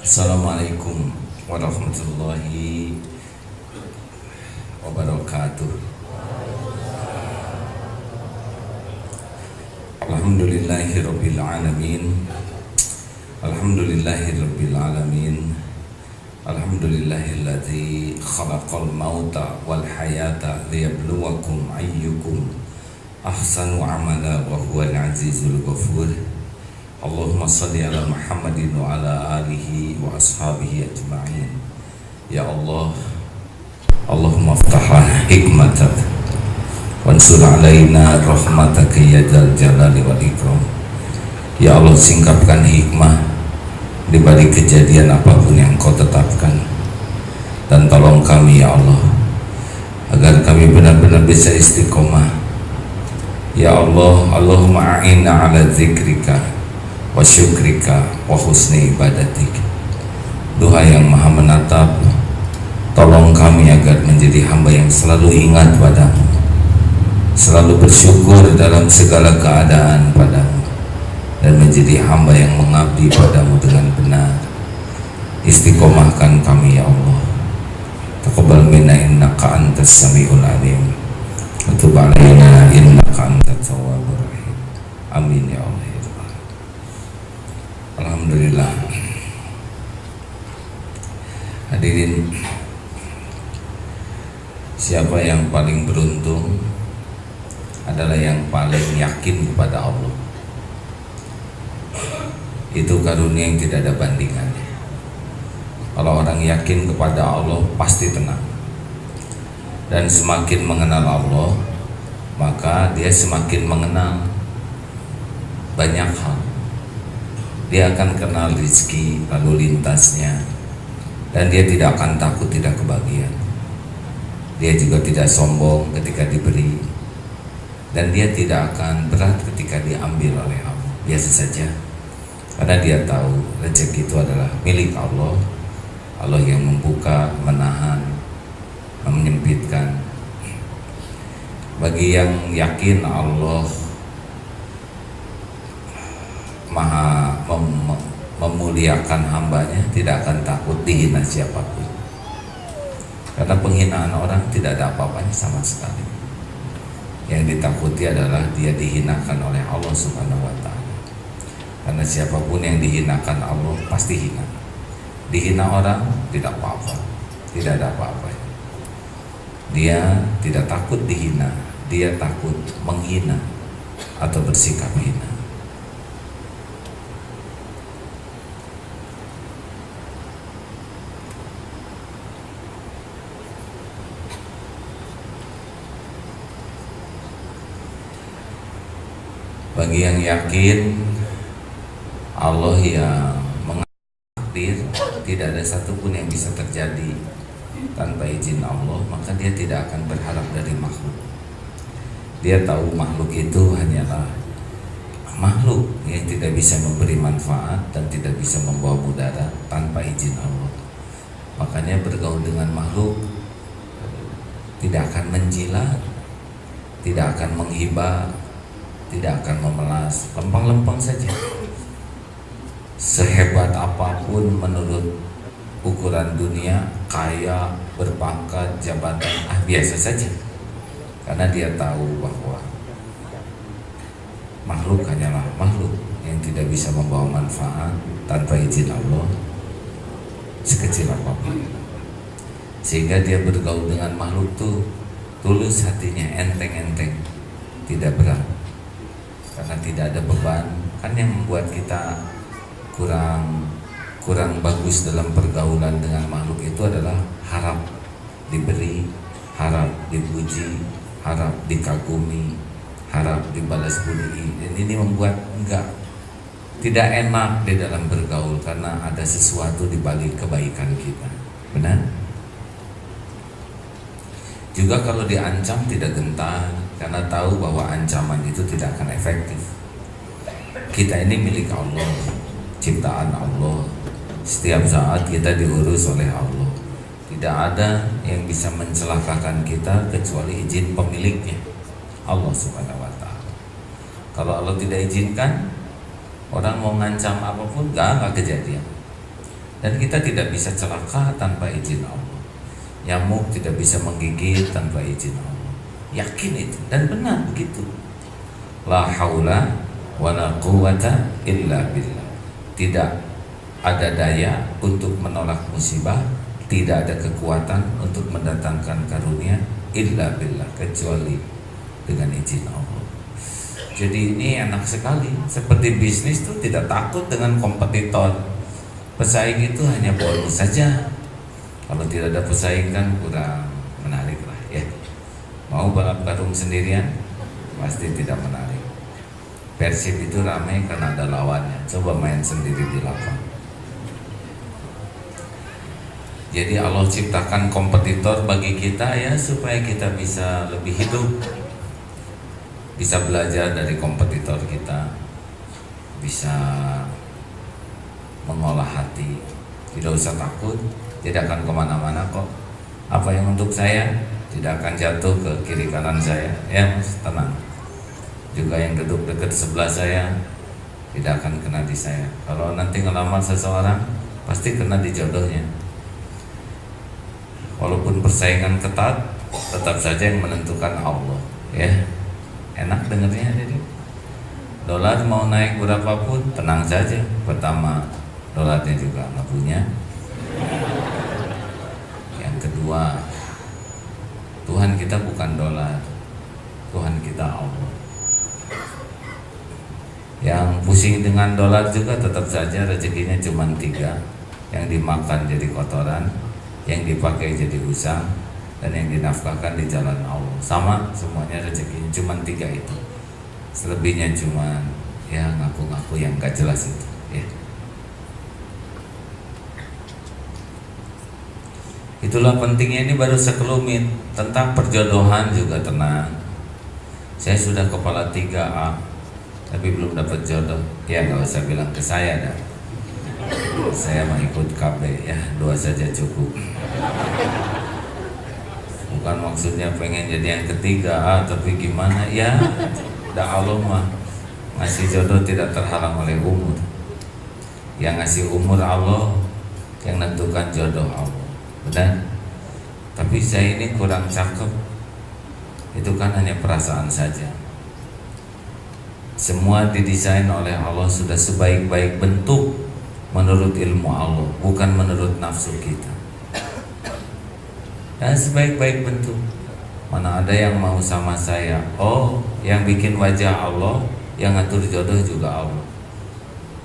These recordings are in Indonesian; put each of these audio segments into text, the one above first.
Assalamualaikum warahmatullahi wabarakatuh. Alhamdulillahirabbil alamin. Alhamdulillahirabbil alamin. Alhamdulillahilladzi khalaqal mauta wal hayata liyabluwakum ayyukum ahsanu amala wa huwal azizul ghafur. Allahumma salli ala Muhammadin wa ala alihi wa ashabihi ajma'in. Ya Allah, Allahumma aftahlah hikmatak wansur alaina rahmataka ya dzal jalali wal ikram. Ya Allah, singkapkan hikmah di balik kejadian apapun yang Kau tetapkan, dan tolong kami ya Allah agar kami benar-benar bisa istiqomah. Ya Allah, Allahumma a'inna ala zikrika wa syukrika wa husni ibadatik. Doa yang maha menatap, tolong kami agar menjadi hamba yang selalu ingat padamu, selalu bersyukur dalam segala keadaan padamu, dan menjadi hamba yang mengabdi padamu dengan benar. Istiqomahkan kami ya Allah. Taqabbal minna innaka antas samiul alim wa tub alaina innaka antat tawwabur rahim. Amin ya Allah. Alhamdulillah. Hadirin, siapa yang paling beruntung adalah yang paling yakin kepada Allah. Itu karunia yang tidak ada bandingannya. Kalau orang yakin kepada Allah pasti tenang, dan semakin mengenal Allah maka dia semakin mengenal banyak hal. Dia akan kenal rezeki lalu lintasnya, dan dia tidak akan takut tidak kebagian. Dia juga tidak sombong ketika diberi, dan dia tidak akan berat ketika diambil oleh Allah. Biasa saja, karena dia tahu rezeki itu adalah milik Allah. Allah yang membuka, menahan, menyempitkan. Bagi yang yakin Allah maha memuliakan hambanya, tidak akan takut dihina siapapun, karena penghinaan orang tidak ada apa-apanya sama sekali. Yang ditakuti adalah dia dihinakan oleh Allah Subhanahu wa ta'ala, karena siapapun yang dihinakan Allah pasti hina. Dihina orang tidak apa-apa, tidak ada apa-apa. Dia tidak takut dihina, dia takut menghina atau bersikap hina. Bagi yang yakin Allah yang mengakdir, tidak ada satupun yang bisa terjadi tanpa izin Allah, maka dia tidak akan berharap dari makhluk. Dia tahu makhluk itu hanyalah makhluk yang tidak bisa memberi manfaat dan tidak bisa membawa mudarat tanpa izin Allah. Makanya bergaul dengan makhluk tidak akan menjilat, tidak akan menghibah, tidak akan memelas, lempeng-lempeng saja. Sehebat apapun menurut ukuran dunia, kaya, berpangkat, jabatan, biasa saja. Karena dia tahu bahwa makhluk hanyalah makhluk yang tidak bisa membawa manfaat tanpa izin Allah sekecil apapun. Sehingga dia bergaul dengan makhluk tuh tulus hatinya, enteng-enteng, tidak berat. Karena tidak ada beban. Kan yang membuat kita kurang bagus dalam pergaulan dengan makhluk itu adalah harap diberi, harap dipuji, harap dikagumi, harap dibalas budi. Dan ini membuat tidak enak di dalam bergaul, karena ada sesuatu di balik kebaikan kita. Benar? Juga kalau diancam tidak gentar, karena tahu bahwa ancaman itu tidak akan efektif. Kita ini milik Allah, ciptaan Allah. Setiap saat kita diurus oleh Allah. Tidak ada yang bisa mencelakakan kita kecuali izin pemiliknya, Allah Subhanahu wa ta'ala. Kalau Allah tidak izinkan, orang mau ngancam apapun nggak kejadian. Dan kita tidak bisa celaka tanpa izin Allah. Nyamuk tidak bisa menggigit tanpa izin Allah. Yakin itu dan benar begitu. La haula wala quwata illa billah. Tidak ada daya untuk menolak musibah, tidak ada kekuatan untuk mendatangkan karunia illa billah, kecuali dengan izin Allah. Jadi ini enak sekali. Seperti bisnis tuh tidak takut dengan kompetitor. Pesaing itu hanya bonus saja. Kalau tidak ada pesaing kan kurang menarik lah ya. Mau balap karung sendirian pasti tidak menarik. Persib itu ramai karena ada lawannya. Coba main sendiri di lapangan. Jadi Allah ciptakan kompetitor bagi kita ya, supaya kita bisa lebih hidup, bisa belajar dari kompetitor kita, bisa mengolah hati. Tidak usah takut, tidak akan kemana-mana kok. Apa yang untuk saya tidak akan jatuh ke kiri kanan saya. Ya mas, tenang. Juga yang duduk dekat sebelah saya tidak akan kena di saya. Kalau nanti ngelamar seseorang pasti kena di jodohnya. Walaupun persaingan ketat, tetap saja yang menentukan Allah. Ya, enak dengernya jadi. Dolar mau naik berapapun tenang saja. Pertama, dolarnya juga nggak punya. Yang kedua, Tuhan kita bukan dolar, Tuhan kita Allah. Yang pusing dengan dolar juga tetap saja rezekinya cuma 3. Yang dimakan jadi kotoran, yang dipakai jadi usang, dan yang dinafkahkan di jalan Allah. Sama semuanya rezekinya cuma 3 itu. Selebihnya cuma ya ngaku-ngaku yang gak jelas itu ya. Itulah pentingnya, ini baru sekelumit. Tentang perjodohan juga tenang. Saya sudah kepala 3A tapi belum dapat jodoh. Ya gak usah bilang ke saya dah. Saya mau ikut KB ya, 2 saja cukup. Bukan maksudnya pengen jadi yang ketiga, tapi gimana ya, dah Allah mah ngasih jodoh tidak terhalang oleh umur. Yang ngasih umur Allah, yang nentukan jodoh Allah. Benar? Tapi saya ini kurang cakep. Itu kan hanya perasaan saja. Semua didesain oleh Allah sudah sebaik-baik bentuk menurut ilmu Allah, bukan menurut nafsu kita. Dan sebaik-baik bentuk. Mana ada yang mau sama saya? Oh, yang bikin wajah Allah, yang ngatur jodoh juga Allah.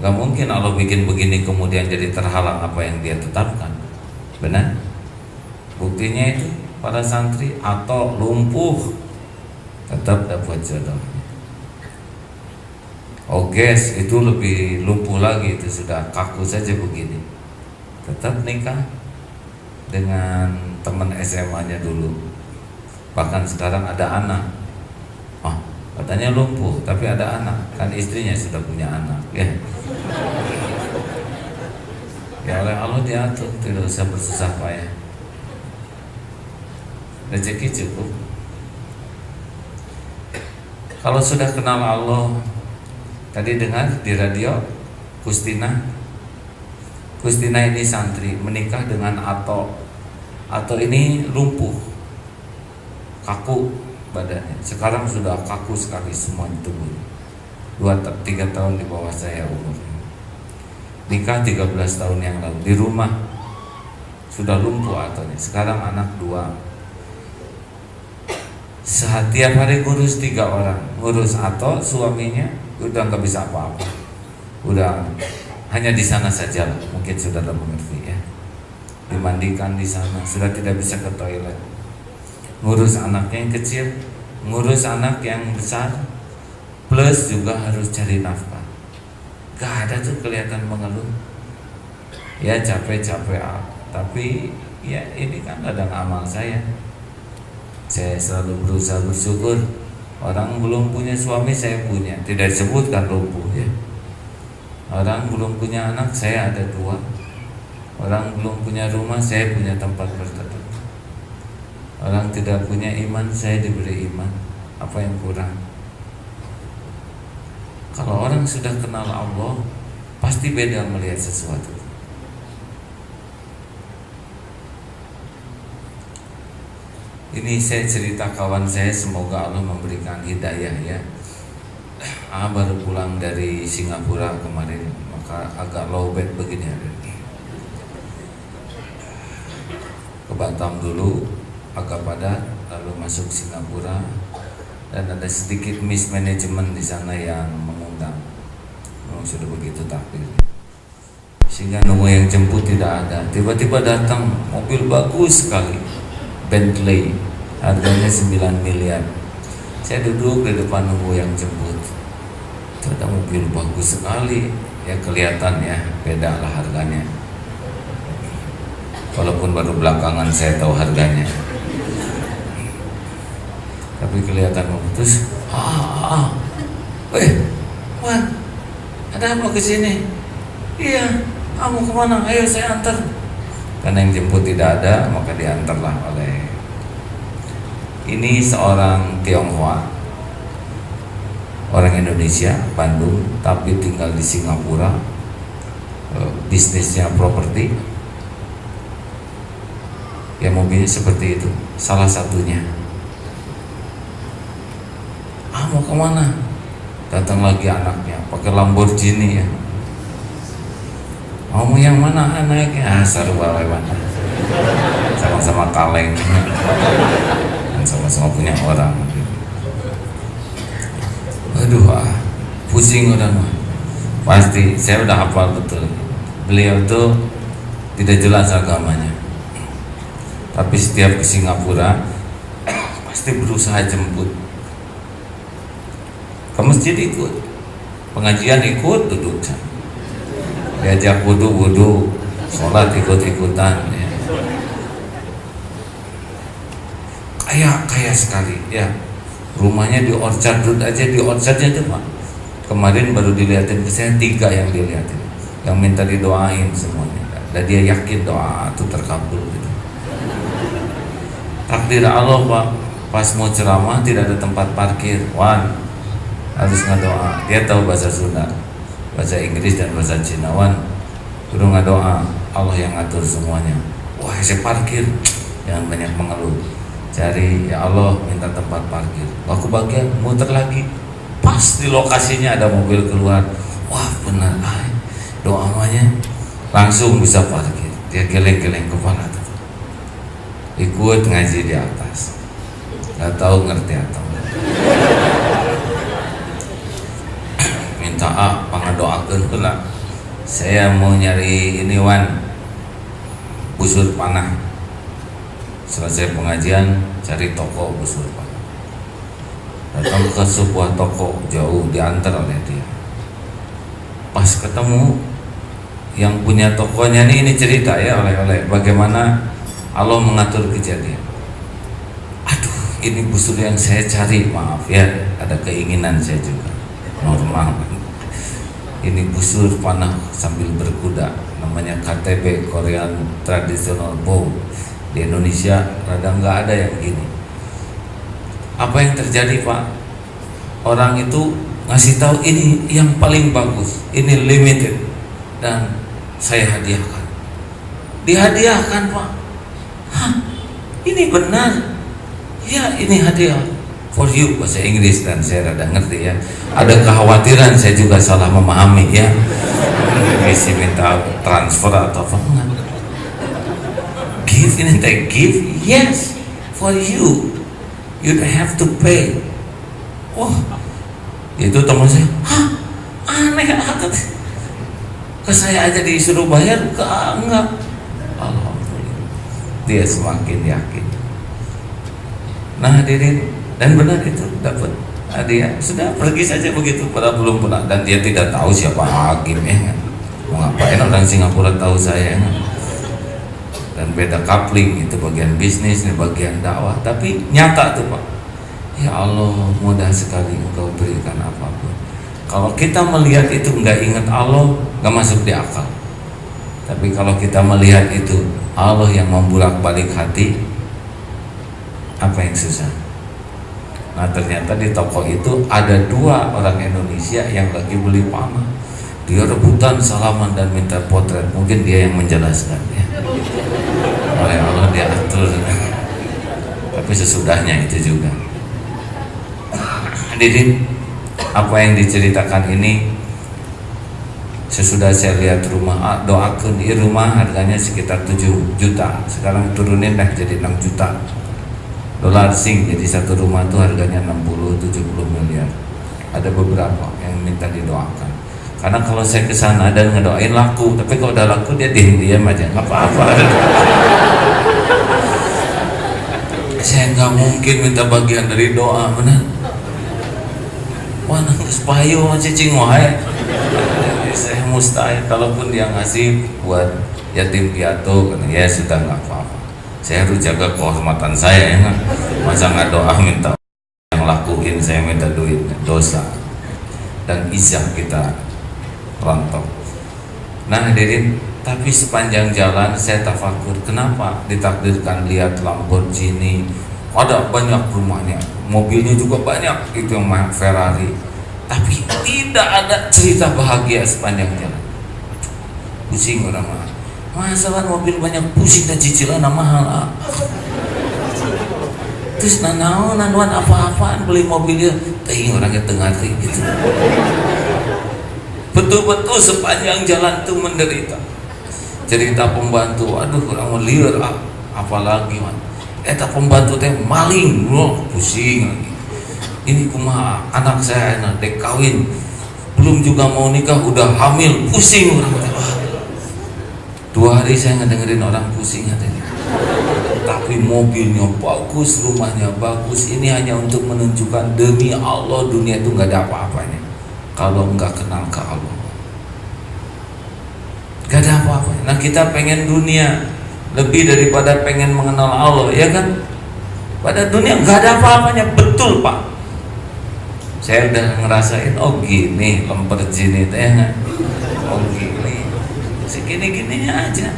Gak mungkin Allah bikin begini kemudian jadi terhalang apa yang dia tetapkan. Benar? Buktinya itu para santri atau lumpuh tetap dapat jodoh. Oh guys, itu lebih lumpuh lagi, itu sudah kaku saja begini. Tetap nikah dengan teman SMA-nya dulu. Bahkan sekarang ada anak. Oh, katanya lumpuh tapi ada anak. Kan istrinya sudah punya anak ya. Ya oleh Allah diatur, tidak usah bersusah payah. Rezeki cukup. Kalau sudah kenal Allah, tadi dengar di radio Kustina ini santri menikah dengan Ato ini lumpuh, kaku badannya. Sekarang sudah kaku sekali semua tubuh. 2-3 tahun di bawah saya umurnya. Nikah 13 tahun yang lalu. Di rumah sudah lumpuh Atonya. Sekarang anak 2. Setiap hari ngurus 3 orang. Ngurus Ato, suaminya udah nggak bisa apa-apa. Udah hanya di sana saja lah. Mungkin saudara mengerti ya. Dimandikan di sana, sudah tidak bisa ke toilet. Ngurus anaknya yang kecil, ngurus anak yang besar, plus juga harus cari nafkah. Gak ada tuh kelihatan mengeluh. Ya capek-capek, tapi ya ini kan ladang amal saya. Saya selalu berusaha bersyukur. Orang belum punya suami, saya punya. Tidak disebutkan lumpuh ya. Orang belum punya anak, saya ada 2. Orang belum punya rumah, saya punya tempat berteduh. Orang tidak punya iman, saya diberi iman. Apa yang kurang? Kalau orang sudah kenal Allah, pasti beda melihat sesuatu. Ini saya cerita kawan saya, semoga Allah memberikan hidayah ya. Baru pulang dari Singapura kemarin, maka agak lowbat begini. Ke Batam dulu, agak padat, lalu masuk Singapura, dan ada sedikit mismanagement di sana yang mengundang. Sudah begitu takdir, sehingga nunggu yang jemput tidak ada. Tiba-tiba datang mobil bagus sekali, Bentley, harganya 9 miliar. Saya duduk di depan nunggu yang jemput. Itu ada mobil bagus sekali, ya kelihatan ya, beda lah harganya. Walaupun baru belakangan saya tahu harganya, tapi kelihatan bagus. Wan, ada apa kesini? Iya, mau kemana? Ayo saya antar. Karena yang jemput tidak ada, maka diantarlah oleh ini seorang Tionghoa, orang Indonesia, Bandung, tapi tinggal di Singapura, bisnisnya properti. Ya mobilnya seperti itu, salah satunya. Mau kemana? Datang lagi anaknya, pakai Lamborghini ya. Mau yang mana naiknya? Sarua lewat. Sama-sama kaleng, dan sama-sama punya orang. Aduh, pusing udah mah. Pasti saya udah hafal betul. Beliau tuh tidak jelas agamanya, tapi setiap ke Singapura pasti berusaha jemput. Ke masjid ikut, pengajian ikut, duduk sana. Diajak wudu, sholat ikut-ikutan ya. Kaya sekali ya. Rumahnya di Orchard Road aja, di Orchardnya tuh Pak. Kemarin baru dilihatin ke saya 3 yang dilihatin, yang minta didoain semuanya. Dan dia yakin doa itu terkabul gitu. Takdir Allah Pak, pas mau ceramah tidak ada tempat parkir. Wan, harus ngadoa. Dia tahu bahasa Sunda, bahasa Inggris dan bahasa Cina. Wan, kudu ngadoa, Allah yang ngatur semuanya. Wah, saya parkir, jangan banyak mengeluh. Cari, ya Allah minta tempat parkir. Aku bagian muter lagi, pas di lokasinya ada mobil keluar. Wah benar, doanya langsung bisa parkir. Dia geleng-geleng kepala tuh. Ikut ngaji di atas, nggak tahu ngerti atau enggak. Minta pangadoakeun heula. Saya mau nyari ini Wan, busur panah. Selesai pengajian, cari toko busur panah. Datang ke sebuah toko jauh, diantar oleh dia. Pas ketemu yang punya tokonya ini cerita ya oleh bagaimana Allah mengatur kejadian. Aduh, ini busur yang saya cari, maaf ya, ada keinginan saya juga normal. Ini busur panah sambil berkuda, namanya KTB, Korean Traditional Bow. Di Indonesia rada nggak ada yang gini. Apa yang terjadi Pak? Orang itu ngasih tahu ini yang paling bagus, ini limited, dan saya hadiahkan. Dihadiahkan Pak. Hah, ini benar? Ya, ini hadiah for you, bahasa Inggris, dan saya rada ngerti ya. Ada kekhawatiran saya juga salah memahami ya. Isi minta transfer atau apa enggak? Give ini take give, yes, for you. You don't have to pay. Oh, itu teman saya, hah, aneh banget. Ke saya aja disuruh bayar, ke enggak. Alhamdulillah, dia semakin yakin. Nah hadirin, dan benar itu dapat hadiah. Sudah pergi saja begitu, padahal belum pernah, dan dia tidak tahu siapa hakimnya. Mau ngapain orang Singapura tahu saya? Dan beda coupling, itu bagian bisnis, ini bagian dakwah, tapi nyata tuh Pak. Ya Allah, mudah sekali Engkau berikan apapun. Kalau kita melihat itu nggak ingat Allah, nggak masuk di akal. Tapi kalau kita melihat itu Allah yang membulak-balik hati, apa yang susah? Nah ternyata di toko itu ada 2 orang Indonesia yang lagi beli panah. Dia rebutan salaman dan minta potret. Mungkin dia yang menjelaskan ya. Oleh Allah dia atur. tapi sesudahnya itu juga. Hadirin, apa yang diceritakan ini sesudah saya lihat rumah, doakan di rumah harganya sekitar 7 juta, sekarang turunin dah jadi 6 juta dolar sing, jadi satu rumah itu harganya 60-70 miliar. Ada beberapa yang minta didoakan, karena kalau saya kesana dan ngedoain laku, tapi kalau udah laku dia diam aja, nggak apa-apa. Saya nggak mungkin minta bagian dari doa, benar. Wah, nangis payu cicing wae. Saya mustahil, kalaupun dia ngasih buat yatim piatu, kan ya sudah nggak apa-apa. Saya harus jaga kehormatan saya, ya kan? Masa nggak doa minta yang lakuin, saya minta duit, dosa dan izah kita rontok. Nah hadirin, tapi sepanjang jalan saya tafakur, kenapa ditakdirkan lihat Lamborghini, ada banyak rumahnya, mobilnya juga banyak, itu yang Ferrari, tapi tidak ada cerita bahagia sepanjang jalan. Pusing orang mah, masalah mobil banyak, pusing dan cicilan mahal. Terus nanaon apa-apaan beli mobilnya, ting orangnya tengah gitu. Betul-betul sepanjang jalan tuh menderita. Cerita pembantu, aduh orang liar apalagi man. Eta pembantu teh maling, pusing lagi. Ini kumaha anak saya enak dek kawin, belum juga mau nikah udah hamil, pusing orang teh. 2 hari saya ngedengerin orang pusing katanya. Tapi mobilnya bagus, rumahnya bagus. Ini hanya untuk menunjukkan demi Allah dunia itu nggak ada apa-apanya kalau nggak kenal ke Allah. Nggak ada apa-apanya. Nah kita pengen dunia lebih daripada pengen mengenal Allah, ya kan? Pada dunia nggak ada apa-apanya, betul Pak. Saya udah ngerasain, oh gini Lamborghini teh, oh gini, segini-gininya aja.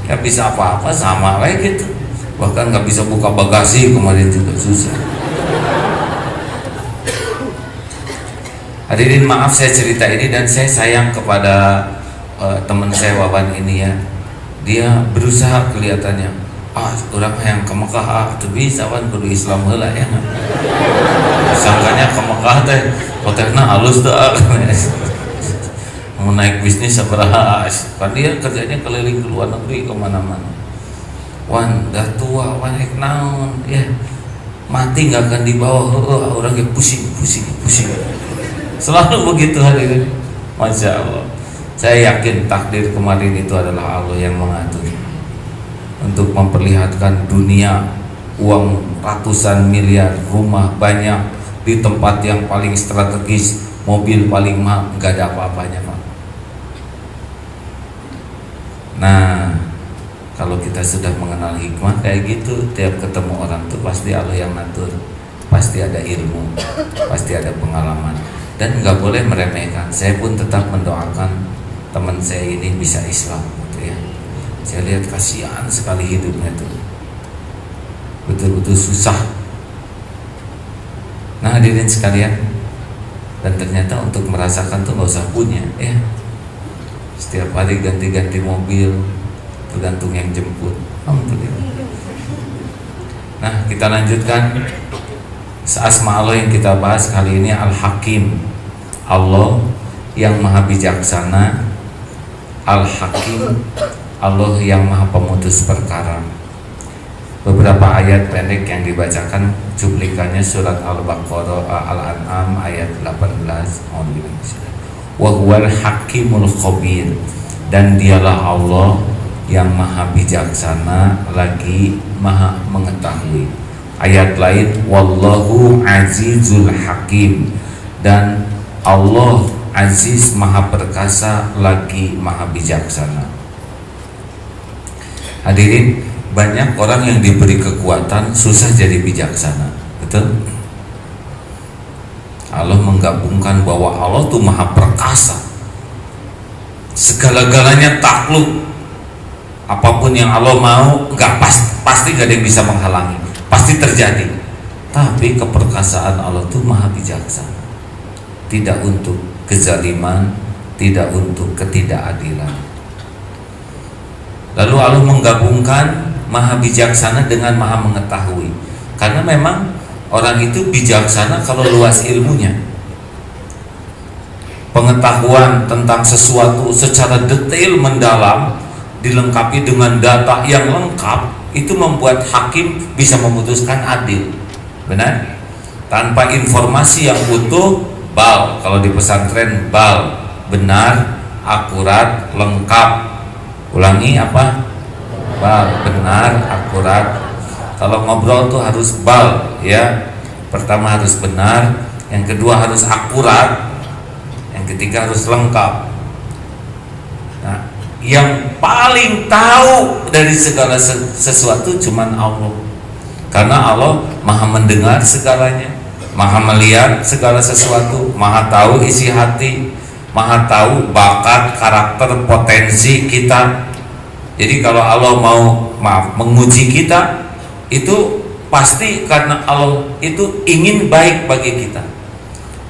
Nggak bisa apa-apa, sama kayak gitu. Bahkan nggak bisa buka bagasi kemarin juga susah. Hadirin, maaf saya cerita ini dan saya sayang kepada teman saya Wawan ini ya. Dia berusaha kelihatannya, orang yang ke Mekah itu bisa kan kudu Islam heula ya. Sangkanya ke Mekah teh hotelna halus tuh. Mau naik bisnis sabaraha, kan dia kerjanya keliling ke luar negeri kemana-mana. Wan dah tua, wan naon ya, mati nggak akan dibawa, orangnya pusing. Selalu begitu hadirin. Masya Allah. Saya yakin takdir kemarin itu adalah Allah yang mengatur untuk memperlihatkan dunia, uang ratusan miliar, rumah banyak di tempat yang paling strategis, mobil paling mahal, nggak ada apa-apanya Pak. Nah, kalau kita sudah mengenal hikmah kayak gitu, tiap ketemu orang tuh pasti Allah yang ngatur, pasti ada ilmu, pasti ada pengalaman, dan nggak boleh meremehkan. Saya pun tetap mendoakan teman saya ini bisa Islam, gitu ya. Saya lihat kasihan sekali hidupnya tuh, betul-betul susah. Nah hadirin sekalian, dan ternyata untuk merasakan tuh nggak usah punya, ya. Setiap hari ganti-ganti mobil, tergantung yang jemput. Alhamdulillah. Nah kita lanjutkan asma Allah yang kita bahas kali ini, Al-Hakim, Allah yang maha bijaksana, Al-Hakim, Allah yang maha pemutus perkara. Beberapa ayat pendek yang dibacakan, cuplikannya surat Al-Baqarah, Al-An'am ayat 18. Wa huwal hakimul khabir, dan dialah Allah yang maha bijaksana lagi maha mengetahui. Ayat lain, wallahu azizul hakim, dan Allah aziz maha perkasa lagi maha bijaksana. Hadirin, banyak orang yang diberi kekuatan susah jadi bijaksana, betul? Allah menggabungkan bahwa Allah tuh maha perkasa, segala-galanya takluk. Apapun yang Allah mau, pasti gak ada yang bisa menghalangi, pasti terjadi. Tapi keperkasaan Allah tuh maha bijaksana, tidak untuk kezaliman, tidak untuk ketidakadilan. Lalu Allah menggabungkan maha bijaksana dengan maha mengetahui. Karena memang orang itu bijaksana kalau luas ilmunya, pengetahuan tentang sesuatu secara detail mendalam dilengkapi dengan data yang lengkap, itu membuat hakim bisa memutuskan adil, benar. Tanpa informasi yang utuh, bal, kalau di pesantren bal, benar, akurat, lengkap. Ulangi apa? Bal, benar, akurat. Kalau ngobrol tuh harus bal, ya. Pertama harus benar, yang kedua harus akurat, yang ketiga harus lengkap. Nah, yang paling tahu dari segala sesuatu cuman Allah. Karena Allah maha mendengar segalanya, maha melihat segala sesuatu, maha tahu isi hati, maha tahu bakat, karakter, potensi kita. Jadi kalau Allah mau menguji kita, itu pasti karena Allah itu ingin baik bagi kita.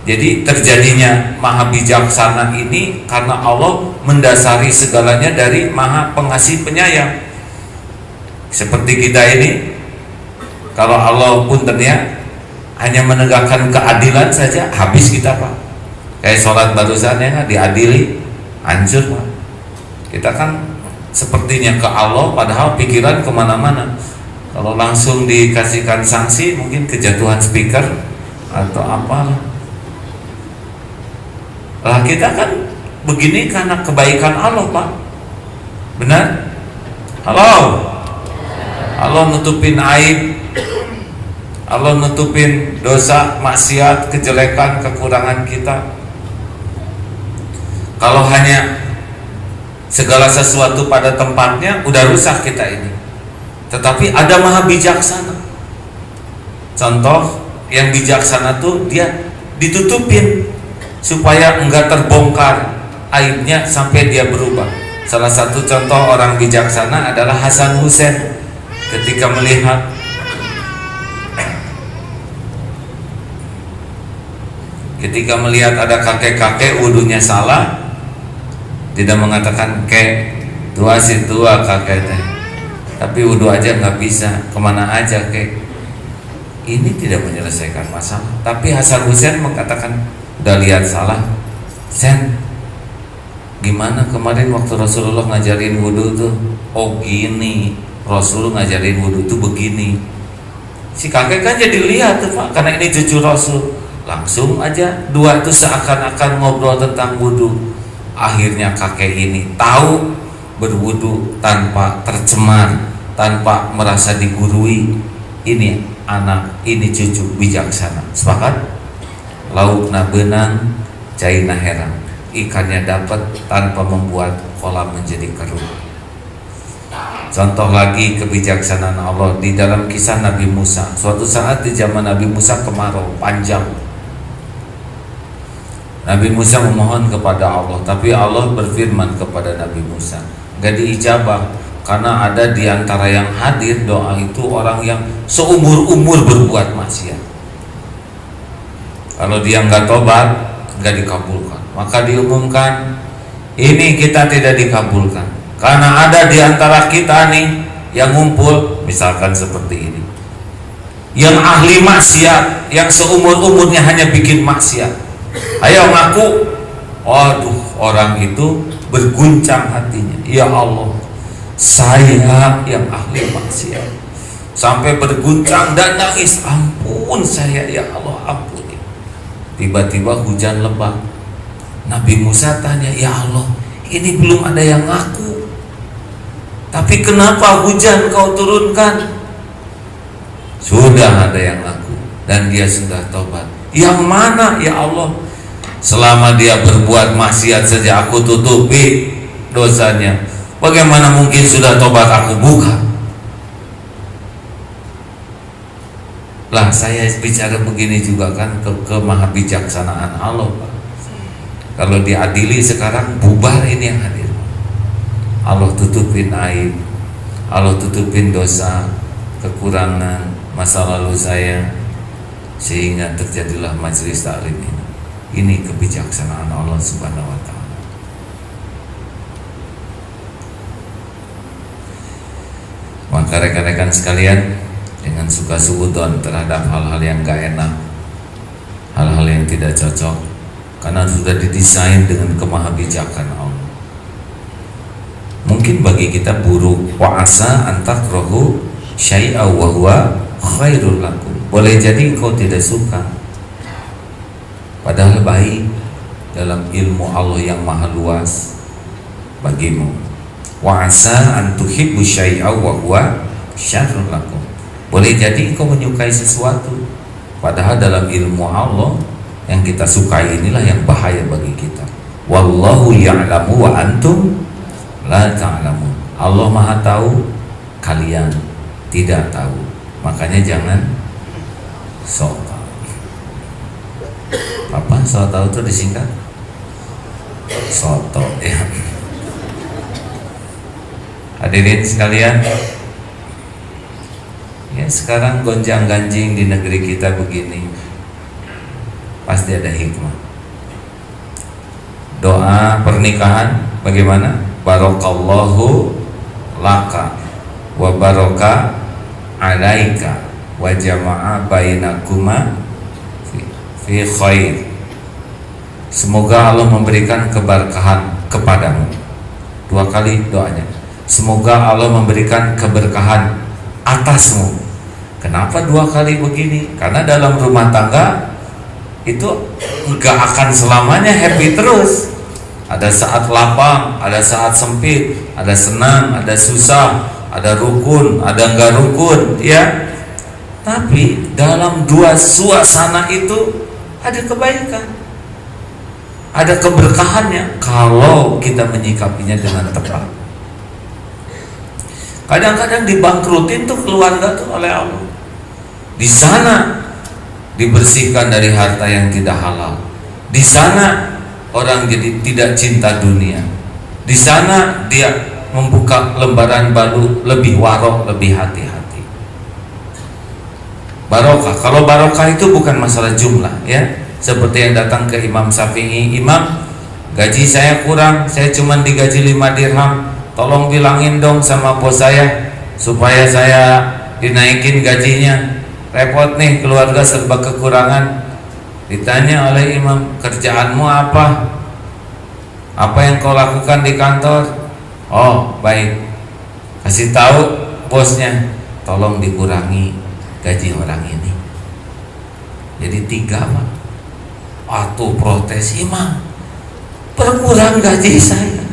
Jadi terjadinya maha bijaksana ini karena Allah mendasari segalanya dari maha pengasih penyayang. Seperti kita ini, kalau Allah puntennya hanya menegakkan keadilan saja, habis kita Pak. Kayak sholat barusan ya, diadili, hancur Pak. Kita kan sepertinya ke Allah, padahal pikiran kemana-mana. Kalau langsung dikasihkan sanksi, mungkin kejatuhan speaker atau apalah. Lah kita kan begini karena kebaikan Allah Pak, benar? Halo, Allah nutupin aib, Allah nutupin dosa, maksiat, kejelekan, kekurangan kita. Kalau hanya segala sesuatu pada tempatnya, udah rusak kita ini. Tetapi ada maha bijaksana. Contoh yang bijaksana tuh dia ditutupin supaya enggak terbongkar aibnya sampai dia berubah. Salah satu contoh orang bijaksana adalah Hasan Hussein. Ketika melihat ada kakek-kakek wudunya salah, tidak mengatakan kek tua si tua kakek teh, tapi wudu aja nggak bisa, kemana aja kek. Ini tidak menyelesaikan masalah. Tapi Hasan Hussein mengatakan, udah lihat salah, Sen, gimana kemarin waktu Rasulullah ngajarin wudu tuh? Oh gini, Rasulullah ngajarin wudu tuh begini. Si kakek kan jadi lihat tuh Pak, karena ini cucu Rasul. Langsung aja dua tuh seakan-akan ngobrol tentang wudu. Akhirnya kakek ini tahu berwudu tanpa tercemar, tanpa merasa digurui. Ini anak, ini cucu bijaksana. Sepakat? Laukna benang, caina heran. Ikannya dapat tanpa membuat kolam menjadi keruh. Contoh lagi kebijaksanaan Allah di dalam kisah Nabi Musa. Suatu saat di zaman Nabi Musa kemarau panjang. Nabi Musa memohon kepada Allah, tapi Allah berfirman kepada Nabi Musa, gak diijabah, karena ada di antara yang hadir doa itu orang yang seumur-umur berbuat maksiat. Kalau dia nggak tobat, nggak dikabulkan. Maka diumumkan, ini kita tidak dikabulkan, karena ada di antara kita nih yang ngumpul, misalkan seperti ini, yang ahli maksiat, yang seumur-umurnya hanya bikin maksiat. Ayo ngaku. Waduh, orang itu berguncang hatinya. Ya Allah, saya yang ahli maksiat, sampai berguncang dan nangis, ampun saya ya Allah, ampuni. Tiba-tiba hujan lebat. Nabi Musa tanya, ya Allah, ini belum ada yang ngaku, tapi kenapa hujan kau turunkan? Sudah ada yang ngaku dan dia sudah tobat. Yang mana ya Allah? Selama dia berbuat maksiat saja aku tutupi dosanya, bagaimana mungkin sudah tobat aku buka? Lah saya bicara begini juga kan ke maha bijaksanaan Allah Pak. Kalau diadili sekarang bubar ini yang hadir. Allah tutupin aib, Allah tutupin dosa, kekurangan masa lalu saya, sehingga terjadilah majelis taklim ini. Ini kebijaksanaan Allah Subhanahu wa Ta'ala. Maka rekan-rekan sekalian dengan suka suudon terhadap hal-hal yang gak enak, hal-hal yang tidak cocok, karena sudah didesain dengan kemahabijakan Allah. Mungkin bagi kita buruk, wa asa antakrahu syai'a wa huwa khairul lakum. Boleh jadi engkau tidak suka, padahal baik dalam ilmu Allah yang maha luas bagimu. Wa asa an tuhibbu syai'a wa huwa syarrul lakum. Boleh jadi engkau menyukai sesuatu, padahal dalam ilmu Allah yang kita sukai inilah yang bahaya bagi kita. Wallahu ya'lamu wa antum la ta'lamun. Allah maha tahu, kalian tidak tahu. Makanya jangan sok tahu. Apa sok tahu itu disingkat? Soto ya. Hadirin sekalian, ya sekarang gonjang-ganjing di negeri kita begini, pasti ada hikmah. Doa pernikahan bagaimana? Barakallahu laka wa baraka alaika wa jama'a bainakuma fi khair. Semoga Allah memberikan keberkahan kepadamu. 2 kali doanya. Semoga Allah memberikan keberkahan atasmu. Kenapa 2 kali begini? Karena dalam rumah tangga itu enggak akan selamanya happy terus. Ada saat lapang, ada saat sempit, ada senang, ada susah, ada rukun, ada enggak rukun, ya. Tapi dalam 2 suasana itu ada kebaikan, ada keberkahannya kalau kita menyikapinya dengan tepat. Kadang-kadang dibangkrutin tuh keluarga tuh oleh Allah. Di sana dibersihkan dari harta yang tidak halal. Di sana orang jadi tidak cinta dunia. Di sana dia membuka lembaran baru, lebih warok, lebih hati-hati. Barokah. Kalau barokah itu bukan masalah jumlah, ya. Seperti yang datang ke Imam Syafi'i, Imam, gaji saya kurang, saya cuma digaji 5 dirham. Tolong bilangin dong sama bos saya supaya saya dinaikin gajinya. Repot nih, keluarga serba kekurangan. Ditanya oleh imam, kerjaanmu apa? Apa yang kau lakukan di kantor? Oh, baik. Kasih tahu bosnya, tolong dikurangi gaji orang ini. Jadi 3 Pak. Atau protes, imam, berkurang gaji saya.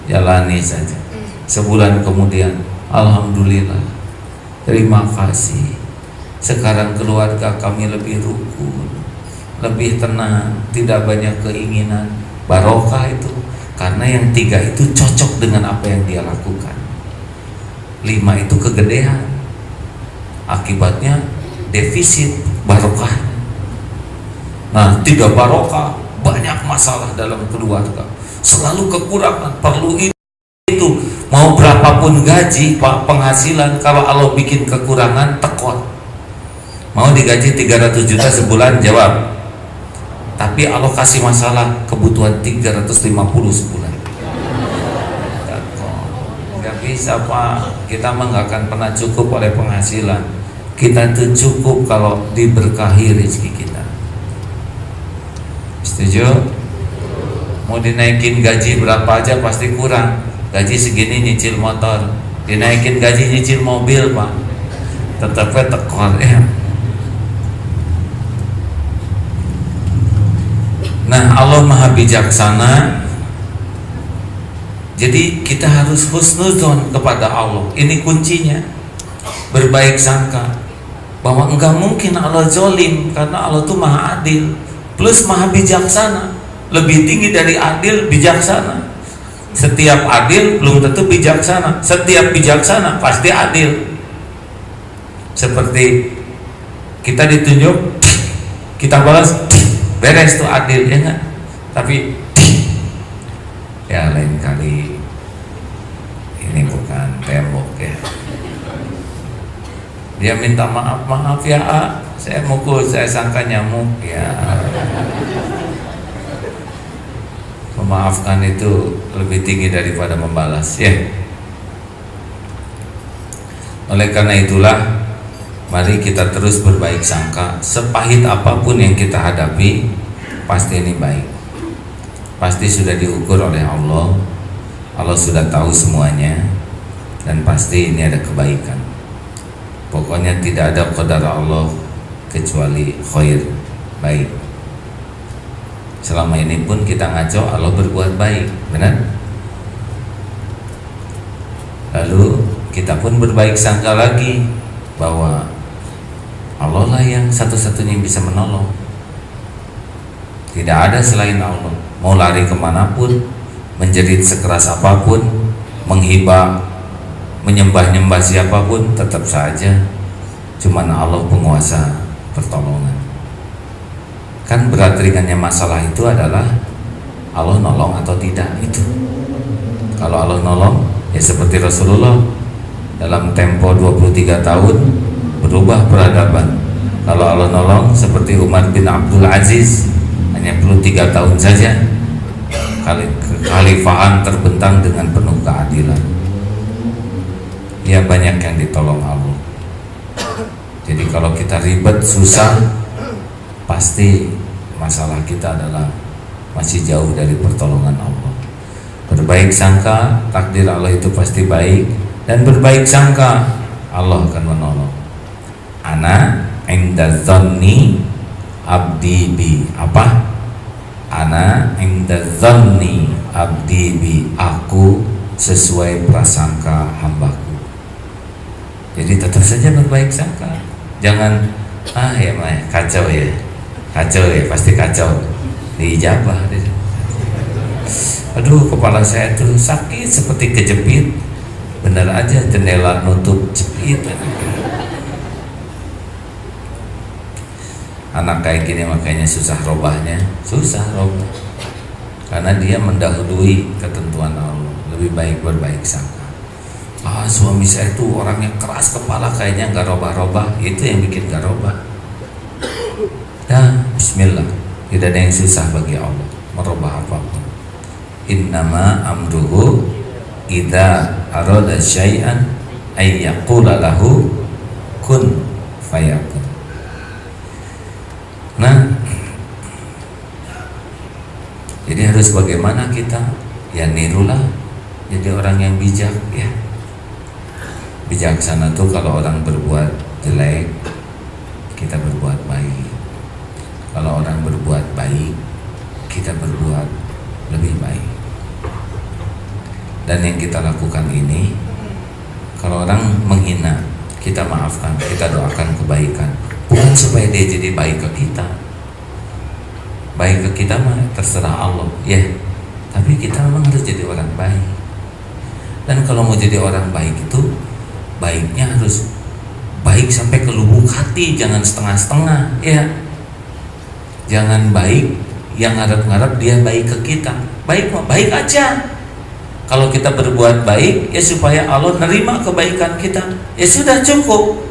Jalani saja. Sebulan kemudian, alhamdulillah, terima kasih. Sekarang keluarga kami lebih rukun, lebih tenang, tidak banyak keinginan. Barokah itu, karena yang 3 itu cocok dengan apa yang dia lakukan. 5 itu kegedean, akibatnya defisit barokah. Nah, 3 barokah, banyak masalah dalam keluarga, selalu kekurangan, perlu itu. Mau berapapun gaji, penghasilan, kalau Allah bikin kekurangan, tekor. Mau digaji 300 juta sebulan, jawab. Tapi Allah kasih masalah, kebutuhan 350 sebulan. Gak bisa Pak, kita mah gak akan pernah cukup oleh penghasilan. Kita tuh cukup kalau diberkahi rezeki kita. Setuju? Mau dinaikin gaji berapa aja pasti kurang. Gaji segini nyicil motor, dinaikin gaji nyicil mobil Pak, tetapnya tekor ya. Nah, Allah maha bijaksana. Jadi kita harus husnuzon kepada Allah. Ini kuncinya, berbaik sangka bahwa enggak mungkin Allah zolim, karena Allah itu maha adil plus maha bijaksana. Lebih tinggi dari adil, bijaksana. Setiap adil belum tentu bijaksana. Setiap bijaksana pasti adil. Seperti kita ditunjuk, kita balas, beres tuh adil, ya enggak? Tapi ya lain kali ini bukan tembok ya. Dia minta maaf, maaf ya A, saya mukul, saya sangka nyamuk ya. Memaafkan itu lebih tinggi daripada membalas ya. Oleh karena itulah Mari kita terus berbaik sangka. Sepahit apapun yang kita hadapi, pasti ini baik. Pasti sudah diukur oleh Allah. Allah sudah tahu semuanya, dan pasti ini ada kebaikan. Pokoknya tidak ada qadar Allah kecuali khair, baik. Selama ini pun kita ngaco Allah berbuat baik, benar? Lalu kita pun berbaik sangka lagi bahwa Allah lah yang satu-satunya yang bisa menolong. Tidak ada selain Allah. Mau lari kemanapun, menjerit sekeras apapun, menghibah, menyembah-nyembah siapapun, tetap saja cuman Allah penguasa pertolongan. Kan berat ringannya masalah itu adalah Allah nolong atau tidak itu. Kalau Allah nolong, ya seperti Rasulullah dalam tempo 23 tahun berubah peradaban. Kalau Allah nolong seperti Umar bin Abdul Aziz, hanya perlu 3 tahun saja kekhalifahan terbentang dengan penuh keadilan. Ya banyak yang ditolong Allah. Jadi kalau kita ribet, susah, pasti masalah kita adalah masih jauh dari pertolongan Allah. Berbaik sangka, takdir Allah itu pasti baik, dan berbaik sangka Allah akan menolong. Ana inda dzanni abdi bi. Apa? Ana inda dzanni abdi bi. Aku sesuai prasangka hambaku. Jadi tetap saja berbaik sangka. Jangan ya mah kacau ya, pasti kacau. Diijabah. Aduh, kepala saya tuh sakit seperti kejepit. Bener aja jendela nutup jepit. Anak kayak gini makanya susah robahnya, karena dia mendahului ketentuan Allah. Lebih baik berbaik sangka. Suami saya itu orangnya keras kepala, kayaknya nggak robah-robah. Itu yang bikin nggak robah. Nah, bismillah, tidak ada yang susah bagi Allah merubah apapun. Innama amruhu idza arada syai'an ay yaqula lahu kun fayakun. Nah, jadi harus bagaimana kita? Ya nirulah, jadi orang yang bijak ya. Bijaksana tuh kalau orang berbuat jelek, kita berbuat baik. Kalau orang berbuat baik, kita berbuat lebih baik. Dan yang kita lakukan ini, kalau orang menghina, kita maafkan, kita doakan kebaikan. Bukan supaya dia jadi baik ke kita. Baik ke kita mah terserah Allah, ya. Tapi kita memang harus jadi orang baik. Dan kalau mau jadi orang baik itu, baiknya harus baik sampai ke lubuk hati, jangan setengah-setengah, ya. Jangan baik yang ngarep-ngarep dia baik ke kita. Baik mah baik aja. Kalau kita berbuat baik, ya supaya Allah nerima kebaikan kita, ya sudah cukup.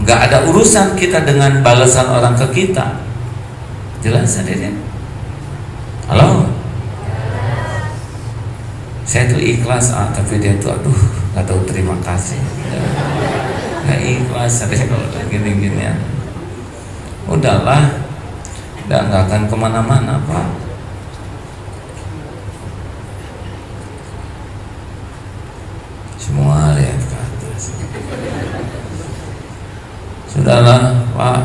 Nggak ada urusan kita dengan balasan orang ke kita. Jelas hadirin? Halo? Saya tuh ikhlas, tapi dia tuh aduh nggak tahu terima kasih. Nggak ikhlas hadirin kalau gini-gini ya. Udahlah, udah nggak akan kemana-mana Pak. Semua lihat ke atas. Sudahlah Pak,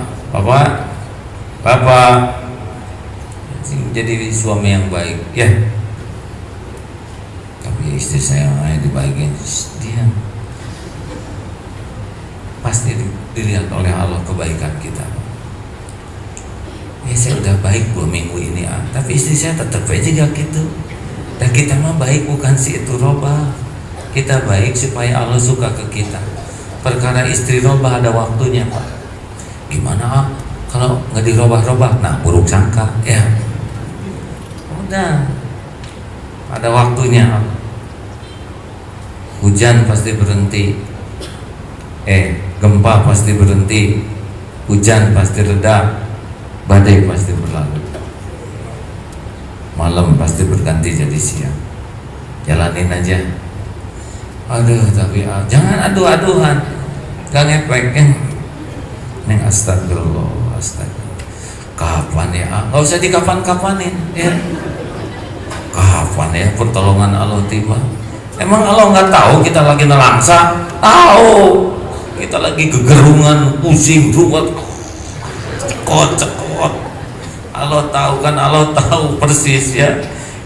Bapak jadi suami yang baik ya. Tapi istri saya yang dibaikin, diam. Pasti dilihat oleh Allah kebaikan kita. Ya saya udah baik 2 minggu ini tapi istri saya tetap aja gitu. Dan kita mah baik bukan si itu robah. Kita baik supaya Allah suka ke kita. Perkara istri robah ada waktunya Pak. Gimana kalau nggak dirobah-robah? Nah, buruk sangka ya. Udah, ada waktunya. Hujan pasti berhenti. Gempa pasti berhenti. Hujan pasti reda. Badai pasti berlalu. Malam pasti berganti jadi siang. Jalanin aja. Aduh, tapi jangan aduh-aduhan. Gak ngepek Neng astagfirullah, astagfirullah. Kapan ya? Nggak usah dikapan-kapanin ya. Kapan ya pertolongan Allah tiba? Emang Allah nggak tahu kita lagi nelangsa? Tahu. Kita lagi gegerungan, pusing, ruwet, cekot. Allah tahu kan, Allah tahu persis ya.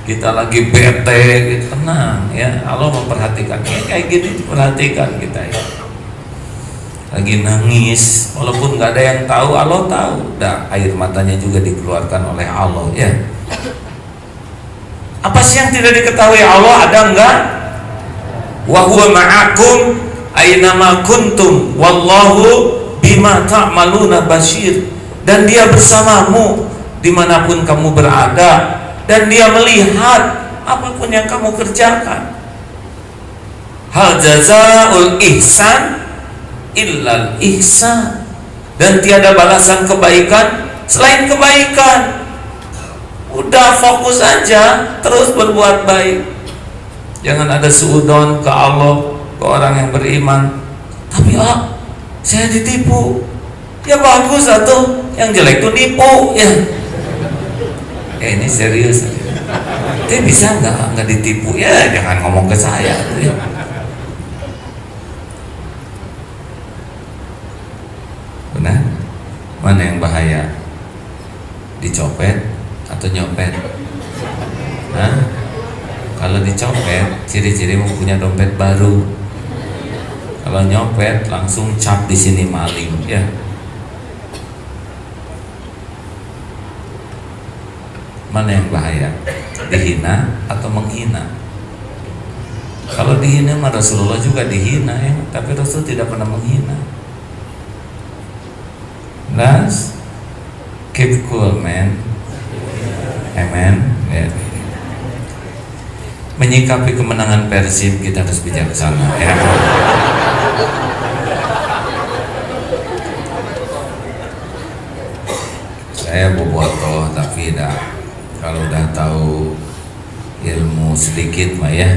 Kita lagi bete, gitu. Tenang ya. Allah memperhatikan. Kayak gini diperhatikan kita ya. Lagi nangis, walaupun nggak ada yang tahu, Allah tahu. Dah air matanya juga dikeluarkan oleh Allah ya. Apa sih yang tidak diketahui Allah? Ada enggak? Wa huwa ma'akum aynama kuntum wallahu bima ta'maluna basyir. Dan dia bersamamu dimanapun kamu berada, dan dia melihat apapun yang kamu kerjakan. Hal jazaul ihsan illal ihsan. Dan tiada balasan kebaikan selain kebaikan. Udah fokus aja, terus berbuat baik. Jangan ada suudon ke Allah, ke orang yang beriman. Tapi saya ditipu. Ya bagus atuh, yang jelek tuh nipu ya. Ini serius. Dia bisa nggak ditipu? Ya jangan ngomong ke saya tuh ya. Benar? Mana yang bahaya? Dicopet atau nyopet? Hah? Kalau dicopet, ciri-ciri mau punya dompet baru. Kalau nyopet, langsung cap di sini maling, ya. Mana yang bahaya? Dihina atau menghina? Kalau dihina, mah Rasulullah juga dihina, ya. Tapi Rasul tidak pernah menghina. Last, keep cool, man. Amen. Ya. Menyikapi kemenangan Persib kita harus bijaksana ya. Saya bobotoh tapi kalau udah tahu ilmu sedikit mah ya,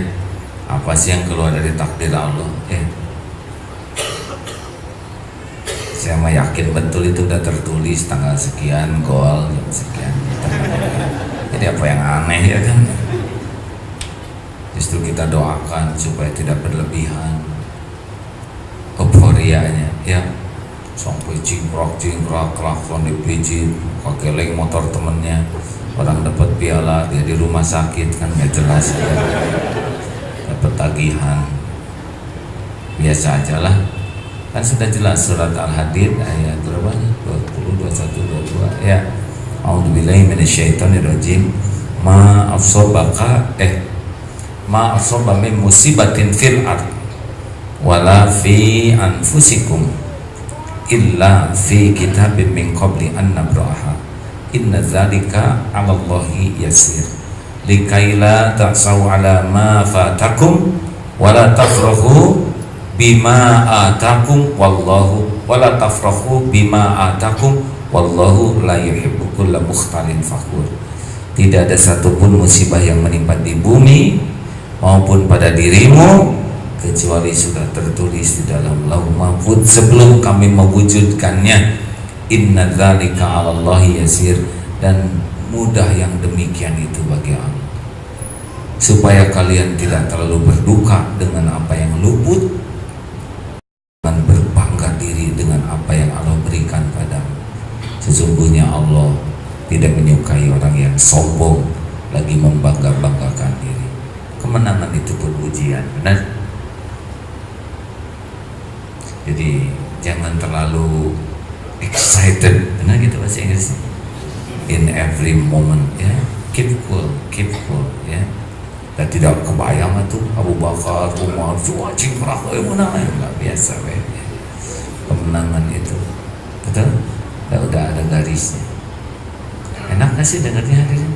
apa sih yang keluar dari takdir Allah ya. Saya mah yakin betul itu udah tertulis tanggal sekian, gol jam sekian. Jadi apa yang aneh ya kan? Justru kita doakan supaya tidak berlebihan euforianya ya. Sampai cingkrak klakson dipijit, pakai motor temennya, orang dapat piala, dia di rumah sakit kan nggak jelas ya. Dapat tagihan, biasa aja lah. Kan sudah jelas surat Al-Hadid ayat berapa? 20, 21, 22 ya. A'udzubillahi minasyaitonirrajim. Ma asabaka min musibatin fil ard wala fi anfusikum illa fi kitabim min qabli an nabraha inna dzalika 'alallahi yasir likaila ta'sau 'ala ma fatakum wala tafrahu bima atakum wallahu wala tafrahu bima atakum wallahu la yuhibbu kulla mukhtalin fakhur. Tidak ada satupun musibah yang menimpa di bumi maupun pada dirimu kecuali sudah tertulis di dalam Lauh Mahfuz sebelum kami mewujudkannya. Inna dzalika 'alallahi yasir, dan mudah yang demikian itu bagi Allah. Supaya kalian tidak terlalu berduka dengan apa yang luput dan berbangga diri dengan apa yang Allah berikan padamu. Sesungguhnya Allah tidak menyukai orang yang sombong lagi membangga-banggakan diri. Kemenangan itu pun ujian, benar? Jadi jangan terlalu excited, benar gitu bahasa Inggrisnya. In every moment ya, keep cool ya. Dan tidak kebayang tuh Abu Bakar, Umar, cingkrak menang nggak biasa ya. Kemenangan itu, betul? Udah ada garisnya. Enak gak sih dengarnya hadirin?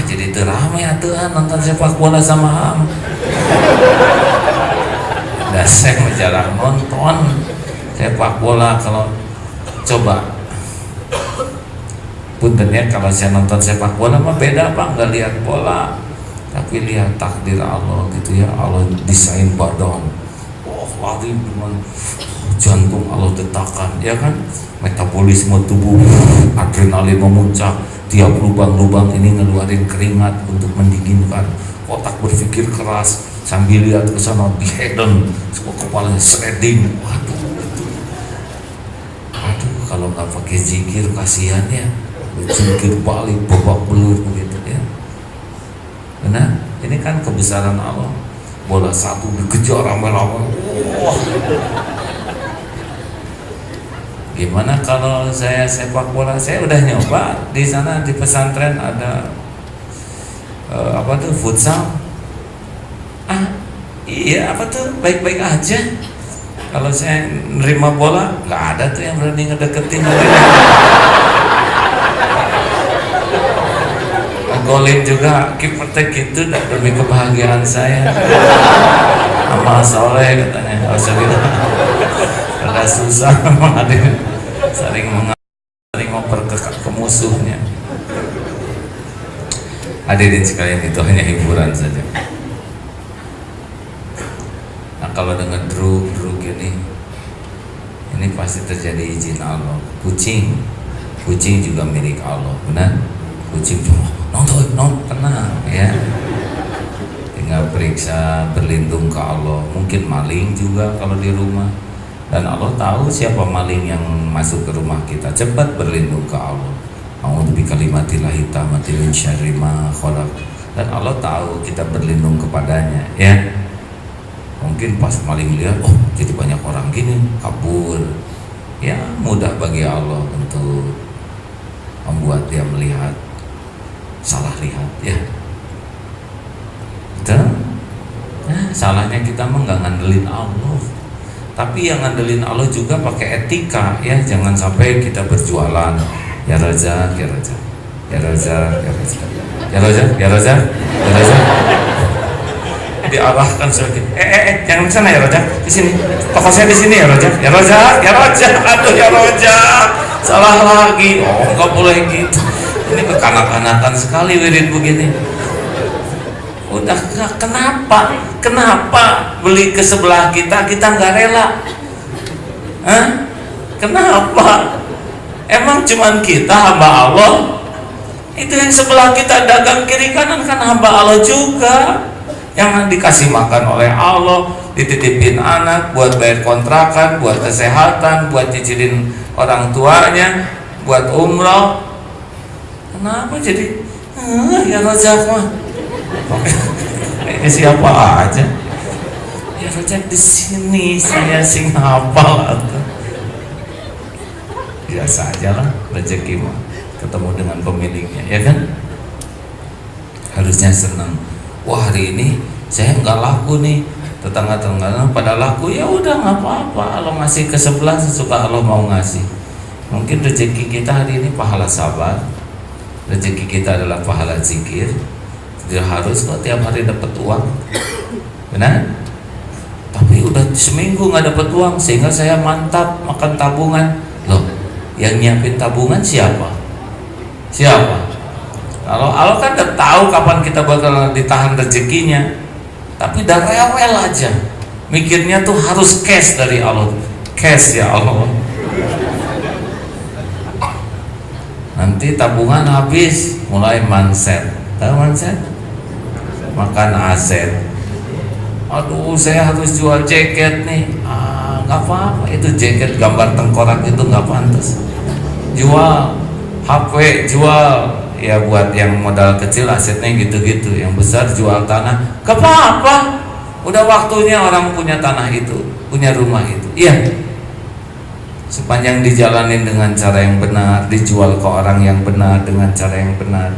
Jadi teramai atuhan nonton sepak bola sama ham. Dan saya menjarang nonton sepak bola. Kalau coba puntennya kalau saya nonton sepak bola mah beda pak, nggak lihat bola tapi lihat takdir Allah gitu ya. Allah desain badan lari dengan jantung Allah detakan, ya kan, metabolisme tubuh, adrenalin memuncak, tiap lubang-lubang ini ngeluarin keringat untuk mendinginkan, otak berpikir keras sambil lihat ke sana dihedon, semua kepalanya shredding. Waduh, kalau nggak pakai zikir kasihan ya, zikir balik babak belur begitu ya. Benar, ini kan kebesaran Allah. Bola satu dikejar ramai-ramai. Wah. Gimana kalau saya sepak bola? Saya udah nyoba di sana di pesantren ada apa tuh, futsal. Iya, apa tuh, baik-baik aja. Kalau saya nerima bola nggak ada tuh yang berani ngedeketin. Golin juga kipernya gitu, demi kebahagiaan saya. Amal soleh katanya, nggak usah gitu. Agak susah saling memperkekat ke musuhnya. Hadirin sekalian, itu hanya hiburan saja. Nah, kalau dengan drug ini pasti terjadi izin Allah. Kucing juga milik Allah, benar? Kucing cuma nonton tenang ya, tinggal periksa, berlindung ke Allah. Mungkin maling juga kalau di rumah, dan Allah tahu siapa maling yang masuk ke rumah kita, cepat berlindung ke Allah. A'udzu bikalimatillahi tammati min syarri ma khalaq. Dan Allah tahu kita berlindung kepadanya ya. Mungkin pas maling lihat, oh jadi banyak orang gini, kabur ya, mudah bagi Allah untuk membuat dia melihat salah lihat ya. Betul? Nah, salahnya kita mah nggak ngandelin Allah, tapi yang ngandelin Allah juga pakai etika ya. Jangan sampai kita berjualan ya Razak, ya Razak, ya Razak, ya Razak, ya Razak, ya Razak, ya Razak. Diarahkan sedikit, jangan ke sana ya Razak, di sini, toko saya di sini ya Razak, ya Razak, ya Razak, aduh ya Razak, salah lagi. Oh nggak boleh gitu. Ini kekanak-kanakan sekali wirid begini. Udah kenapa beli ke sebelah kita nggak rela? Kenapa? Emang cuman kita hamba Allah? Itu yang sebelah kita dagang kiri kanan kan hamba Allah juga, yang dikasih makan oleh Allah, dititipin anak buat bayar kontrakan, buat kesehatan, buat cicilin orang tuanya, buat umroh. Kenapa jadi ya Razak mah siapa aja ya Razak di sini, saya sing hafal atau biasa aja lah, rezeki mah ketemu dengan pemiliknya ya kan. Harusnya senang, wah hari ini saya nggak laku nih, tetangga-tetangga pada laku, ya udah nggak apa-apa, Allah ngasih ke sebelah sesuka Allah mau ngasih. Mungkin rezeki kita hari ini pahala sabar, rezeki kita adalah pahala zikir. Tidak harus kok tiap hari dapat uang, benar? Tapi udah seminggu nggak dapat uang, sehingga saya mantap makan tabungan. Loh, yang nyiapin tabungan siapa? Kalau Allah kan udah tahu kapan kita bakal ditahan rezekinya, tapi udah rewel aja, mikirnya tuh harus cash dari Allah, cash ya Allah. Nanti tabungan habis, mulai manset. Tahu manset? Makan aset. Aduh, saya harus jual jaket nih. Nggak apa-apa, itu jaket gambar tengkorak itu nggak pantas. Jual HP, jual ya buat yang modal kecil asetnya gitu-gitu. Yang besar jual tanah. Nggak apa-apa. Udah waktunya orang punya tanah itu, punya rumah itu. Iya. Sepanjang dijalanin dengan cara yang benar, dijual ke orang yang benar dengan cara yang benar,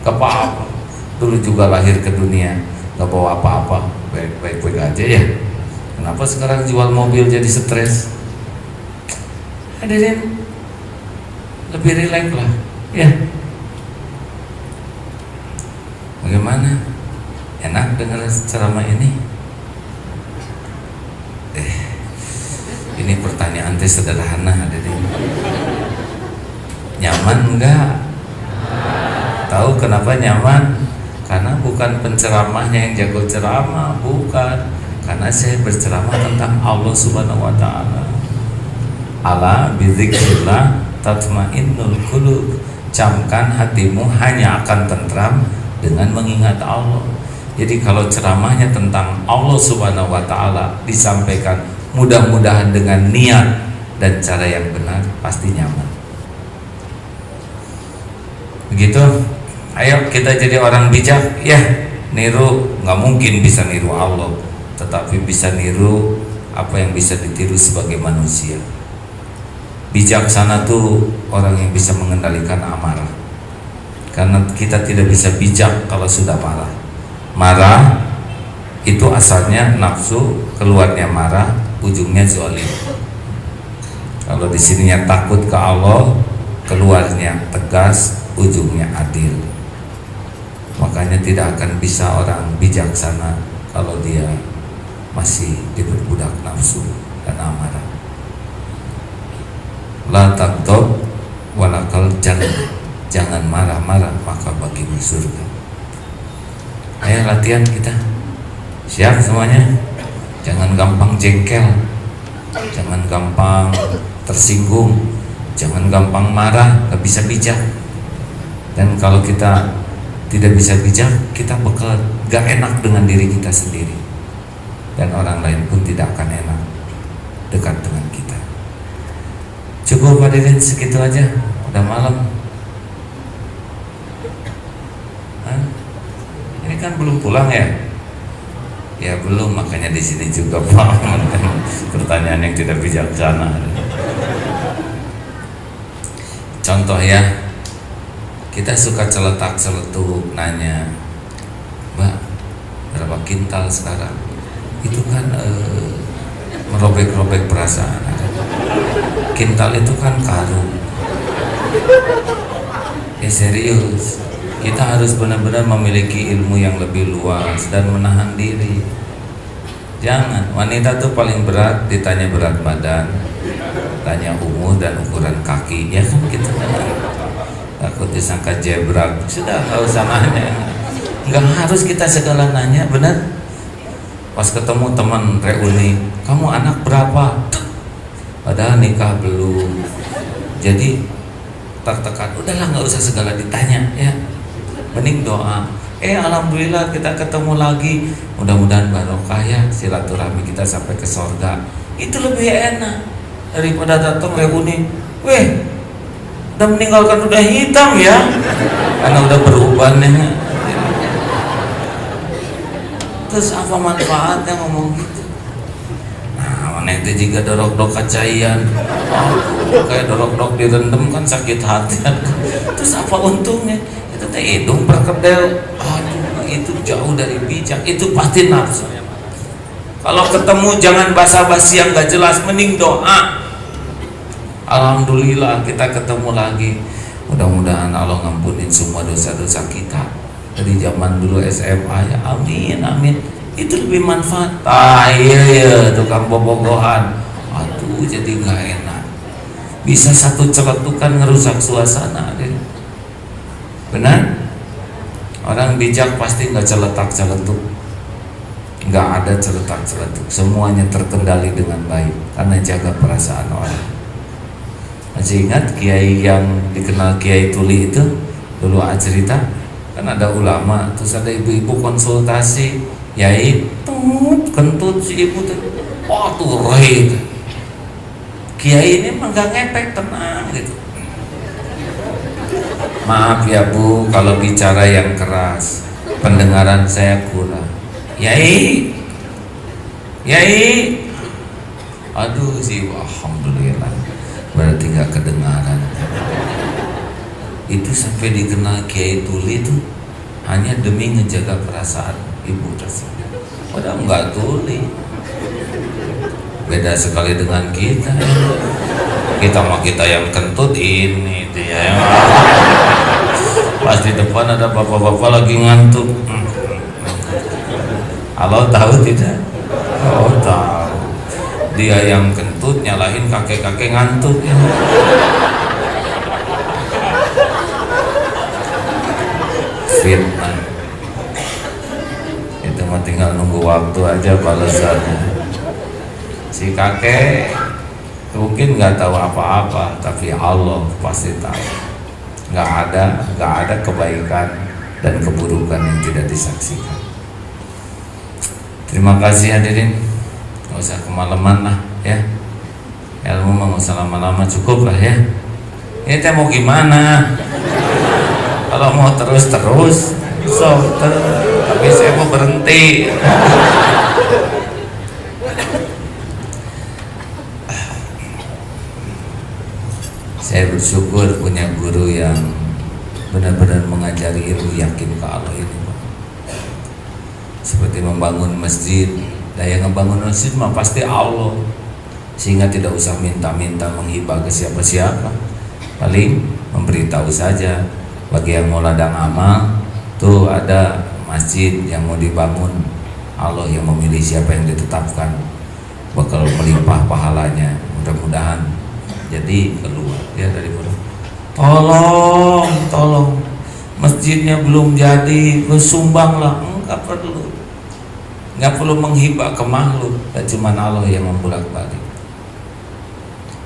gak apa-apa. Dulu juga lahir ke dunia gak bawa apa-apa, baik-baik aja ya. Kenapa sekarang jual mobil jadi stres? Hadirin, lebih rileks lah ya. Bagaimana? Enak dengar ceramah ini? Ini pertanyaan teh sederhana, hadirin. Nyaman enggak? Tahu kenapa nyaman? Karena bukan penceramahnya yang jago ceramah, bukan. Karena saya berceramah tentang Allah Subhanahu wa Ta'ala. Ala bizikrillah tatmainnul qulub. Camkan hatimu hanya akan tentram dengan mengingat Allah. Jadi kalau ceramahnya tentang Allah Subhanahu wa taala disampaikan mudah-mudahan dengan niat dan cara yang benar, pasti nyaman. Begitu. Ayo kita jadi orang bijak ya. Niru nggak mungkin bisa niru Allah, tetapi bisa niru apa yang bisa ditiru sebagai manusia. Bijaksana tuh orang yang bisa mengendalikan amarah. Karena kita tidak bisa bijak kalau sudah marah. Marah itu asalnya nafsu, keluarnya marah, ujungnya zalim. Kalau di sininya takut ke Allah, keluarnya tegas, ujungnya adil. Makanya tidak akan bisa orang bijaksana kalau dia masih diperbudak nafsu dan amarah. La taghdab walakal jannah. Jangan marah-marah, maka bagimu surga. Ayo latihan kita. Siap semuanya? Jangan gampang jengkel, jangan gampang tersinggung, jangan gampang marah, gak bisa bijak. Dan kalau kita tidak bisa bijak, kita bakal gak enak dengan diri kita sendiri, dan orang lain pun tidak akan enak dekat dengan kita. Cukup hadirin segitu aja, udah malam. Ini kan belum pulang ya? Ya belum, makanya di sini juga Pak. Pertanyaan yang tidak bijaksana. Contoh ya, kita suka celetak-celetuk nanya, Mbak, berapa kintal sekarang? Itu kan merobek-robek perasaan. Kintal itu kan karung. Ya serius, kita harus benar-benar memiliki ilmu yang lebih luas dan menahan diri. Jangan, wanita tuh paling berat ditanya berat badan, tanya umur dan ukuran kaki, ya kan kita takut disangka jebrak, sudah nggak usah nanya. Nggak harus kita segala nanya, benar? Pas ketemu teman reuni, kamu anak berapa? Padahal nikah belum. Jadi tertekan, udahlah nggak usah segala ditanya ya. Mending doa. Alhamdulillah kita ketemu lagi. Mudah-mudahan barokah ya silaturahmi kita sampai ke sorga. Itu lebih enak daripada datang reuni. Weh, udah meninggalkan udah hitam ya, karena udah beruban ya. Terus apa manfaatnya ngomong gitu? Nah, mana itu juga dorok-dorok kacayan. Kayak dorok-dorok direndam kan sakit hati. Terus apa untungnya? Itu teh hidung perkedel. Aduh, itu jauh dari bijak. Itu pasti nafsu. Kalau ketemu jangan basa-basi yang gak jelas, mending doa. Alhamdulillah kita ketemu lagi. Mudah-mudahan Allah ngampunin semua dosa-dosa kita dari zaman dulu SMA ya. Amin amin. Itu lebih manfaat. Iya tukang bobogohan. Aduh jadi nggak enak. Bisa satu celetukan ngerusak suasana deh. Benar? Orang bijak pasti nggak celetak-celetuk. Nggak ada celetak-celetuk. Semuanya terkendali dengan baik karena jaga perasaan orang. Masih ingat kiai yang dikenal Kiai Tuli itu? Dulu cerita, kan ada ulama, terus ada ibu-ibu konsultasi, yai kentut si ibu tuh, wah tuh rohit. Kiai ini mah gak ngepek, tenang gitu. Maaf ya Bu, kalau bicara yang keras, pendengaran saya kurang. Yai, aduh sih, alhamdulillah. Berarti gak kedengaran. Itu sampai dikenal Kiai Tuli itu hanya demi ngejaga perasaan ibu tersebut. Padahal enggak tuli. Beda sekali dengan kita. Kita mah kita yang kentut ini dia yang pas di depan ada bapak-bapak lagi ngantuk. Allah tahu tidak? Oh tahu. Dia yang kentut nyalahin kakek-kakek ngantuk ya. Fitnah. Itu mah tinggal nunggu waktu aja balasannya. Si kakek Mungkin nggak tahu apa-apa, tapi Allah pasti tahu. Nggak ada kebaikan dan keburukan yang tidak disaksikan. Terima kasih hadirin. Nggak usah kemalaman lah ya. Ilmu nggak usah lama-lama, cukup lah ya. Ini teh mau gimana? Kalau mau terus tapi saya mau berhenti. Saya bersyukur punya guru yang benar-benar mengajari ilmu yakin ke Allah ini, Pak. Seperti membangun masjid, yang ngebangun masjid mah pasti Allah, sehingga tidak usah minta-minta menghibah ke siapa-siapa, paling memberitahu saja. Bagi yang mau ladang amal, tuh ada masjid yang mau dibangun, Allah yang memilih siapa yang ditetapkan bakal melimpah pahalanya, mudah-mudahan. Jadi keluar ya dari mulut, tolong masjidnya belum jadi, sumbanglah. Nggak perlu menghibah ke makhluk, dan cuma Allah yang membulak-balik.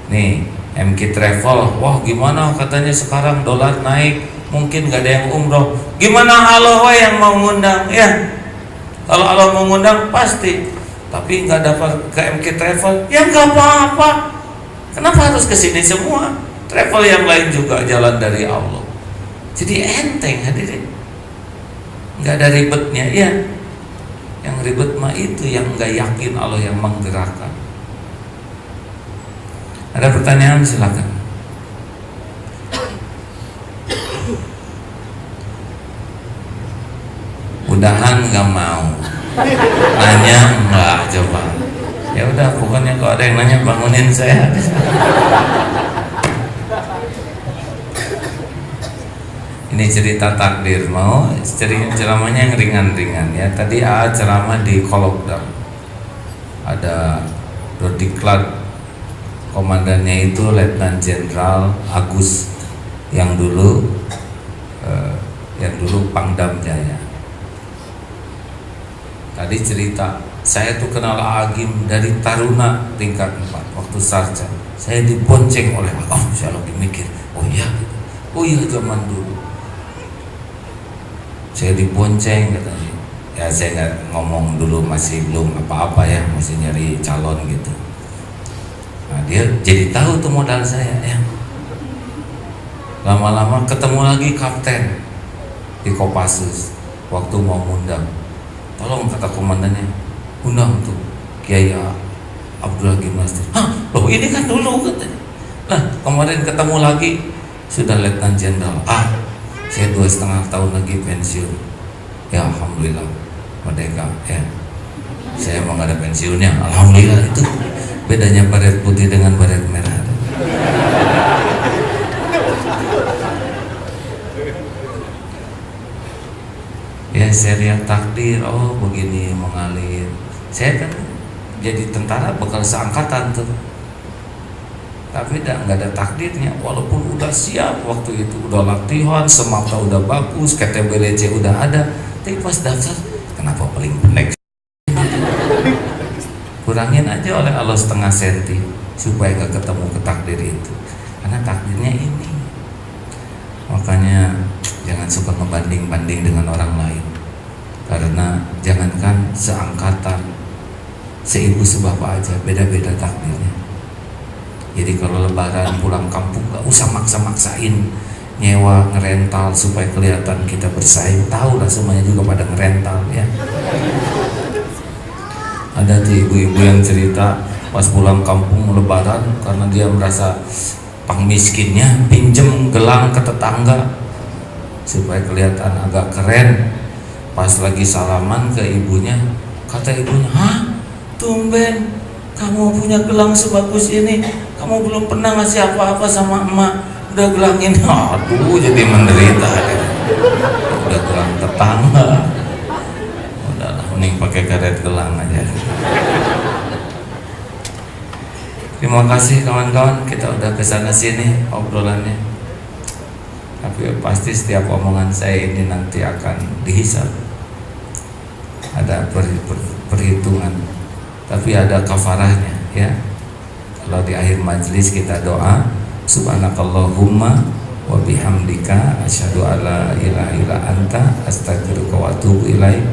Nih MK Travel, wah gimana katanya sekarang dolar naik, mungkin nggak ada yang umroh. Gimana Allah yang mau ngundang ya? Kalau Allah mau ngundang pasti, tapi nggak dapat ke MK Travel, ya nggak apa-apa. Kenapa harus kesini semua? Travel yang lain juga jalan dari Allah. Jadi enteng hadirin, nggak ada ribetnya ya. Yang ribet mah itu yang nggak yakin Allah yang menggerakkan. Ada pertanyaan silakan. Mudahan nggak mau. Nanya nggak coba. Ya udah, pokoknya kalau ada yang nanya bangunin saya. Ini cerita takdir, mau ceramahnya yang ringan-ringan ya. Tadi ceramah di Kolokdam, ada Dodiklat, komandannya itu Letnan Jenderal Agus yang dulu Pangdam Jaya. Tadi cerita, saya tuh kenal Agim dari Taruna tingkat 4 waktu sarja. Saya dibonceng oleh saya lagi mikir, oh iya zaman dulu saya dibonceng katanya. Ya saya nggak ngomong dulu, masih belum apa-apa ya, masih nyari calon gitu. Nah dia jadi tahu tuh modal saya ya. Lama-lama ketemu lagi kapten di Kopassus waktu mau ngundang. Tolong kata komandannya, undang tuh Kiai Abdullah Gimnastir. Loh ini kan dulu katanya. Nah kemarin ketemu lagi sudah Letnan Jenderal. Saya 2,5 tahun lagi pensiun. Ya alhamdulillah merdeka ya. Saya emang gak ada pensiunnya, alhamdulillah. Itu bedanya baret putih dengan baret merah. Ya saya lihat takdir, oh begini mengalir. Saya kan jadi tentara bakal seangkatan tuh, tapi nggak ada takdirnya. Walaupun udah siap waktu itu, udah latihan, semata udah bagus, KTBLC udah ada, tapi pas daftar kenapa paling pendek? Kurangin aja oleh Allah 0,5 senti supaya nggak ketemu ke takdir itu, karena takdirnya ini. Makanya jangan suka ngebanding-banding dengan orang lain, karena jangankan seangkatan, seibu sebapak aja beda-beda takdirnya. Jadi kalau lebaran pulang kampung gak usah maksa-maksain nyewa, ngerental supaya kelihatan kita bersaing. Tahu lah semuanya juga pada ngerental ya. Ada tuh ibu-ibu yang cerita pas pulang kampung lebaran, karena dia merasa pang miskinnya pinjem gelang ke tetangga supaya kelihatan agak keren. Pas lagi salaman ke ibunya, kata ibunya, tumben kamu punya gelang sebagus ini, kamu belum pernah ngasih apa-apa sama emak, udah gelang ini. Aduh jadi menderita ya. Udah gelang tetangga, udahlah mending pakai karet gelang aja. Terima kasih kawan-kawan, kita udah kesana sini obrolannya. Tapi pasti setiap omongan saya ini nanti akan dihisab. Ada perhitungan, tapi ada kafarahnya ya. Kalau di akhir majelis kita doa, subhanakallahumma wa bihamdika asyhadu alla ilaha illa anta astaghfiruka wa atubu ilaik,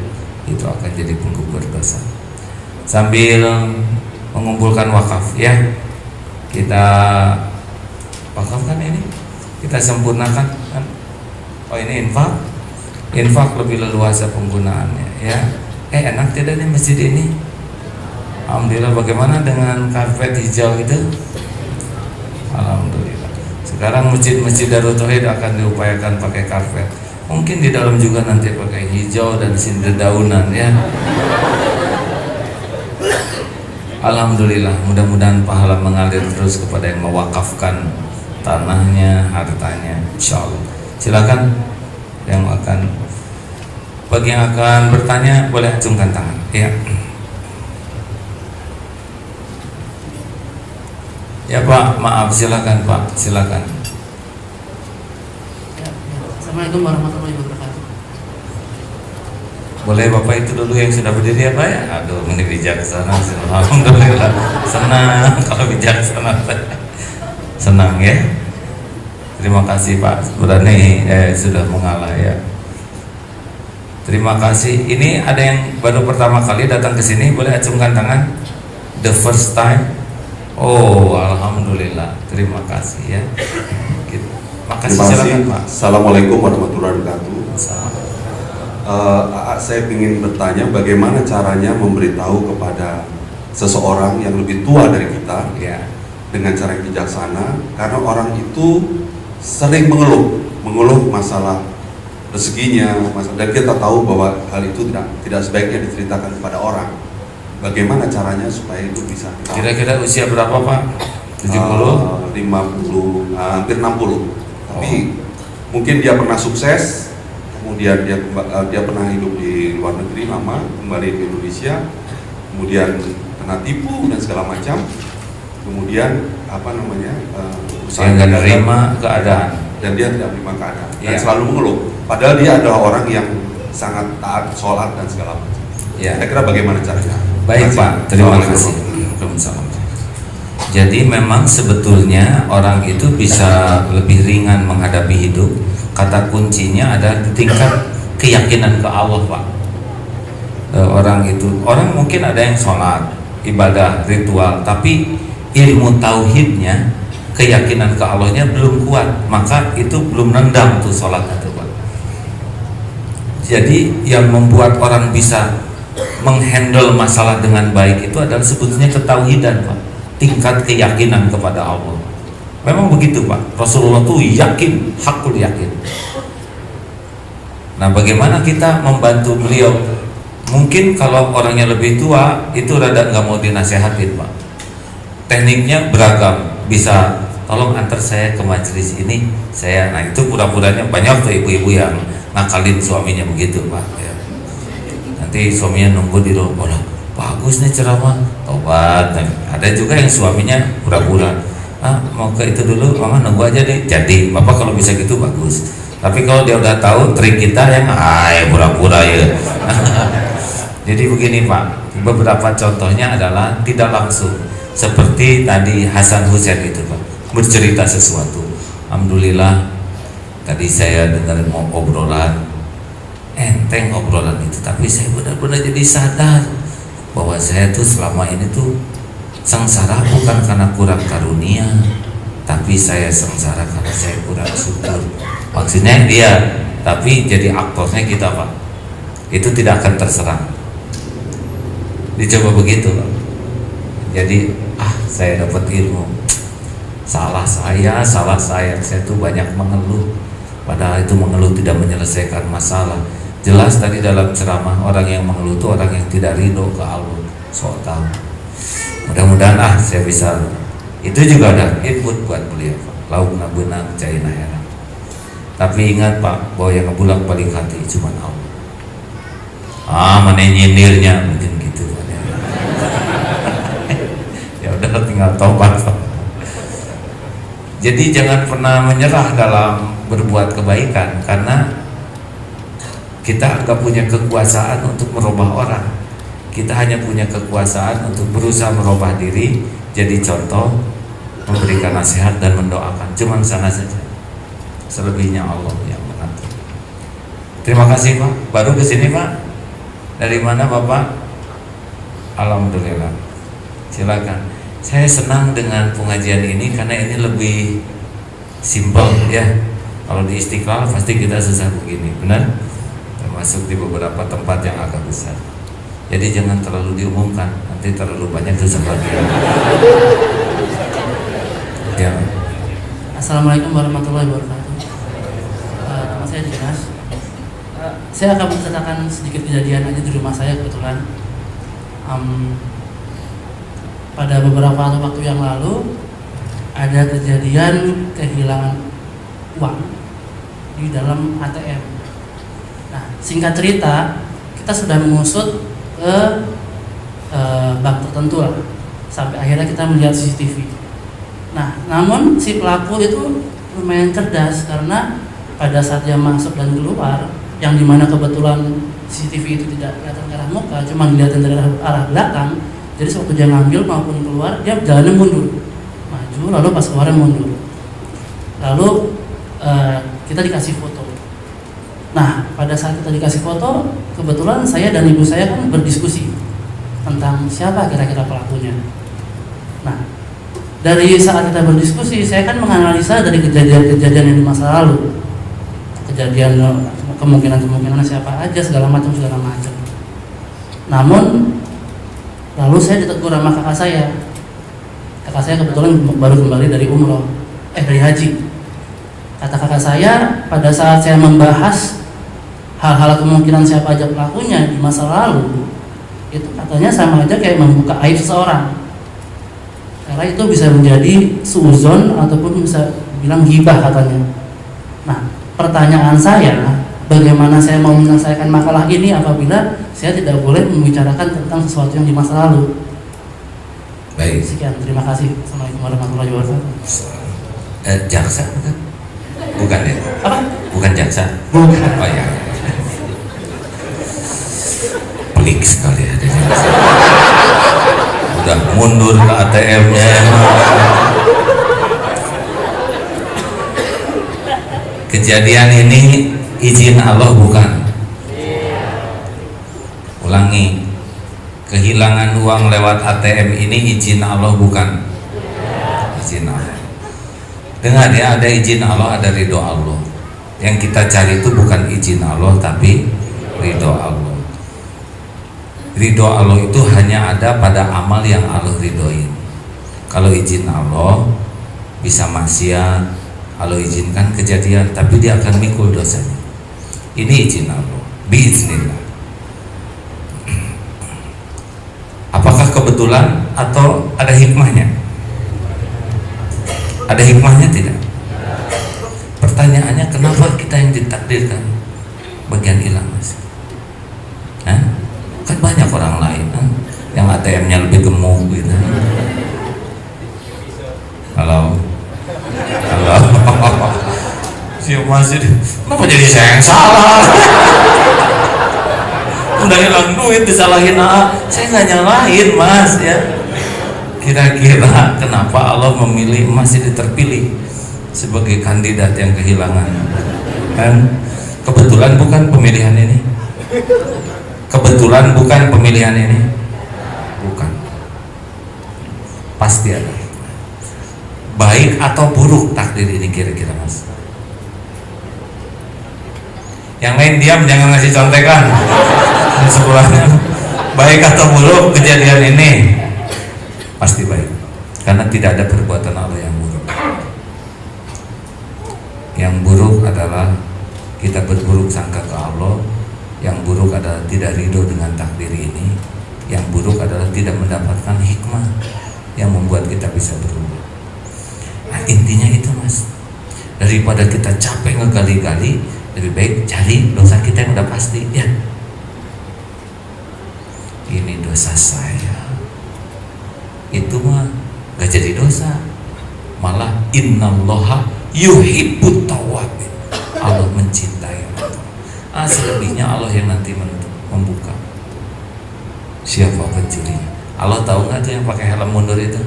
itu akan jadi penggugur dosa. Sambil mengumpulkan wakaf ya, kita wakafkan ini, kita sempurnakan kan? Oh ini infak lebih leluasa penggunaannya ya. Enak tidak nih masjid ini? Alhamdulillah. Bagaimana dengan karpet hijau itu? Alhamdulillah. Sekarang masjid-masjid Darut Tauhid akan diupayakan pakai karpet. Mungkin di dalam juga nanti pakai hijau dan dedaunan ya. Alhamdulillah. Mudah-mudahan pahala mengalir terus kepada yang mewakafkan tanahnya, hartanya, insyaallah. Silakan bagi yang akan bertanya boleh acungkan tangan ya. Ya Pak, maaf, silakan Pak, silakan. Assalamualaikum warahmatullahi wabarakatuh. Boleh Bapak itu dulu yang sudah berdiri ya Pak ya? Aduh, ini bijaksana. Alhamdulillah, senang kalau bijaksana. Senang ya. Terima kasih Pak, berani sudah mengalah ya. Terima kasih. Ini ada yang baru pertama kali datang ke sini, boleh acungkan tangan. The first time. Oh, alhamdulillah. Terima kasih ya. Makasih, silakan Pak. Assalamualaikum warahmatullahi wabarakatuh. Saya ingin bertanya bagaimana caranya memberitahu kepada seseorang yang lebih tua dari kita ya, dengan cara yang bijaksana, karena orang itu sering mengeluh masalah rezekinya, dan kita tahu bahwa hal itu tidak sebaiknya diceritakan kepada orang. Bagaimana caranya supaya itu bisa? Kira-kira usia berapa Pak? 70? 50, hampir 60. Tapi mungkin dia pernah sukses, kemudian dia pernah hidup di luar negeri lama, kembali ke Indonesia, kemudian kena tipu dan segala macam, kemudian saya nggak nerima keadaan, dan dia tidak menerima keadaan dan ya, selalu mengeluh. Padahal dia adalah orang yang sangat taat sholat dan segala macam. Ya. Saya kira bagaimana caranya? Baik Pak, terima kasih. Jadi memang sebetulnya orang itu bisa lebih ringan menghadapi hidup. Kata kuncinya ada tingkat keyakinan ke Allah Pak. Orang mungkin ada yang sholat, ibadah, ritual, tapi ilmu tauhidnya, keyakinan ke Allahnya belum kuat, maka itu belum nendang tuh sholat itu Pak. Jadi yang membuat orang bisa menghandle masalah dengan baik itu adalah sebetulnya ketauhidan Pak, tingkat keyakinan kepada Allah. Memang begitu Pak, Rasulullah tuh yakin, hakul yakin. Nah bagaimana kita membantu beliau? Mungkin kalau orangnya lebih tua itu rada nggak mau dinasehatin Pak. Tekniknya beragam, bisa tolong antar saya ke majelis ini, nah itu pura-puranya banyak tuh ibu-ibu yang ngakalin suaminya begitu Pak ya. Nanti suaminya nunggu di rumah, bagus nih ceramah, tobat. Ada juga yang suaminya pura-pura, mau ke itu dulu, mama nunggu aja deh. Jadi bapak kalau bisa gitu bagus, tapi kalau dia udah tahu trik kita yang pura-pura ya. Jadi begini Pak, beberapa contohnya adalah tidak langsung, seperti tadi Hasan Hussein itu Pak, bercerita sesuatu. Alhamdulillah tadi saya dengar mau obrolan, enteng obrolan itu, tapi saya benar-benar jadi sadar bahwa saya tuh selama ini tuh sengsara bukan karena kurang karunia, tapi saya sengsara karena saya kurang syukur. Maksudnya dia, tapi jadi aktornya kita Pak, itu tidak akan terserang. Dicoba begitu Pak. Jadi saya dapat ilmu, salah saya tuh banyak mengeluh, padahal itu mengeluh tidak menyelesaikan masalah. Jelas tadi dalam ceramah, orang yang mengeluh itu orang yang tidak ridho ke Allah. So tahu. Mudah-mudahan saya bisa. Itu juga ada input buat beliau Pak. Laukna benang caina heran. Tapi ingat Pak, bahwa yang ngebulak balik hati cuma Allah. Mana nyindirnya mungkin gitu Pak. Ya udah tinggal tobat Pak. Jadi jangan pernah menyerah dalam berbuat kebaikan, karena kita nggak punya kekuasaan untuk merubah orang. Kita hanya punya kekuasaan untuk berusaha merubah diri jadi contoh, memberikan nasihat dan mendoakan, cuman sana saja. Selebihnya Allah yang mengatur. Terima kasih Pak. Baru kesini Pak. Dari mana Bapak? Alhamdulillah. Silakan. Saya senang dengan pengajian ini karena ini lebih simpel ya. Kalau di Istiqlal pasti kita susah begini, benar? Termasuk di beberapa tempat yang agak besar. Jadi jangan terlalu diumumkan, nanti terlalu banyak susah lagi. Ya. Assalamualaikum warahmatullahi wabarakatuh. Nama saya Dinas. Saya akan menceritakan sedikit kejadian aja di rumah saya kebetulan. Pada beberapa waktu yang lalu ada kejadian kehilangan uang di dalam ATM. Nah, singkat cerita, kita sudah mengusut ke bank tertentu lah, sampai akhirnya kita melihat CCTV. Nah, namun si pelaku itu lumayan cerdas karena pada saat dia masuk dan keluar, yang dimana kebetulan CCTV itu tidak kelihatan ke arah muka, cuma dilihatin dari arah belakang. Jadi waktu dia ngambil maupun keluar, dia jalannya mundur, maju, lalu pas keluar mundur. Lalu kita dikasih foto. Nah, pada saat kita dikasih foto, kebetulan saya dan ibu saya kan berdiskusi tentang siapa kira-kira pelakunya. Nah, dari saat kita berdiskusi, saya kan menganalisa dari kejadian-kejadian yang di masa lalu, kejadian kemungkinan siapa aja, segala macam. Namun lalu saya ditegur sama kakak saya. Kakak saya kebetulan baru kembali dari dari haji. Kata kakak saya, pada saat saya membahas hal-hal kemungkinan siapa aja pelakunya di masa lalu, itu katanya sama aja kayak membuka aib seseorang. Karena itu bisa menjadi suuzon ataupun bisa bilang ghibah katanya. Nah, pertanyaan saya, bagaimana saya mau menyelesaikan makalah ini apabila saya tidak boleh membicarakan tentang sesuatu yang di masa lalu? Baik. Sekian, terima kasih. Assalamualaikum warahmatullahi wabarakatuh. Jaksa bukan? Bukan ya? Apa? Bukan jaksa? Bukan. Oh ya. Pelik sekali ya. Udah mundur ke ATM-nya. Kejadian ini izin Allah bukan? Ulangi. Kehilangan uang lewat ATM ini izin Allah bukan? Izin Allah. Dengar ya, ada izin Allah, ada ridho Allah. Yang kita cari itu bukan izin Allah, tapi ridho Allah. Ridho Allah itu hanya ada pada amal yang Allah ridhoin. Kalau izin Allah bisa maksiat, Allah izinkan kejadian, tapi dia akan mikul dosanya. Ini izin Allah, biiznillah. Apakah kebetulan atau ada hikmahnya? Ada hikmahnya tidak? Pertanyaannya, kenapa kita yang ditakdirkan bagian hilang, Mas? Hah? Kan banyak orang lain yang ATM-nya lebih gemuk gitu. Halo? Si Mas ini, kenapa jadi saya yang salah? Udah hilang duit disalahin saya nggak nyalahin Mas ya. Kira-kira kenapa Allah memilih Mas ini terpilih sebagai kandidat yang kehilangan? Kan kebetulan bukan pemilihan ini? Kebetulan bukan pemilihan ini? Bukan. Pasti ada. Baik atau buruk takdir ini kira-kira Mas? Yang lain diam, jangan ngasih contekan. Di sebelahnya. Baik atau buruk kejadian ini? Pasti baik, karena tidak ada perbuatan Allah yang buruk. Yang buruk adalah kita berburuk sangka ke Allah. Yang buruk adalah tidak ridho dengan takdir ini. Yang buruk adalah tidak mendapatkan hikmah yang membuat kita bisa berubah. Nah, intinya itu Mas. Daripada kita capek ngegali-gali, lebih baik cari dosa kita yang udah pasti ya. Ini dosa saya, itu mah gak jadi dosa, malah innallaha yuhibbut tawwabin. Allah mencintai orang. Selebihnya Allah yang nanti membuka siapa pencuri. Allah tahu nggak tuh yang pakai helm mundur itu?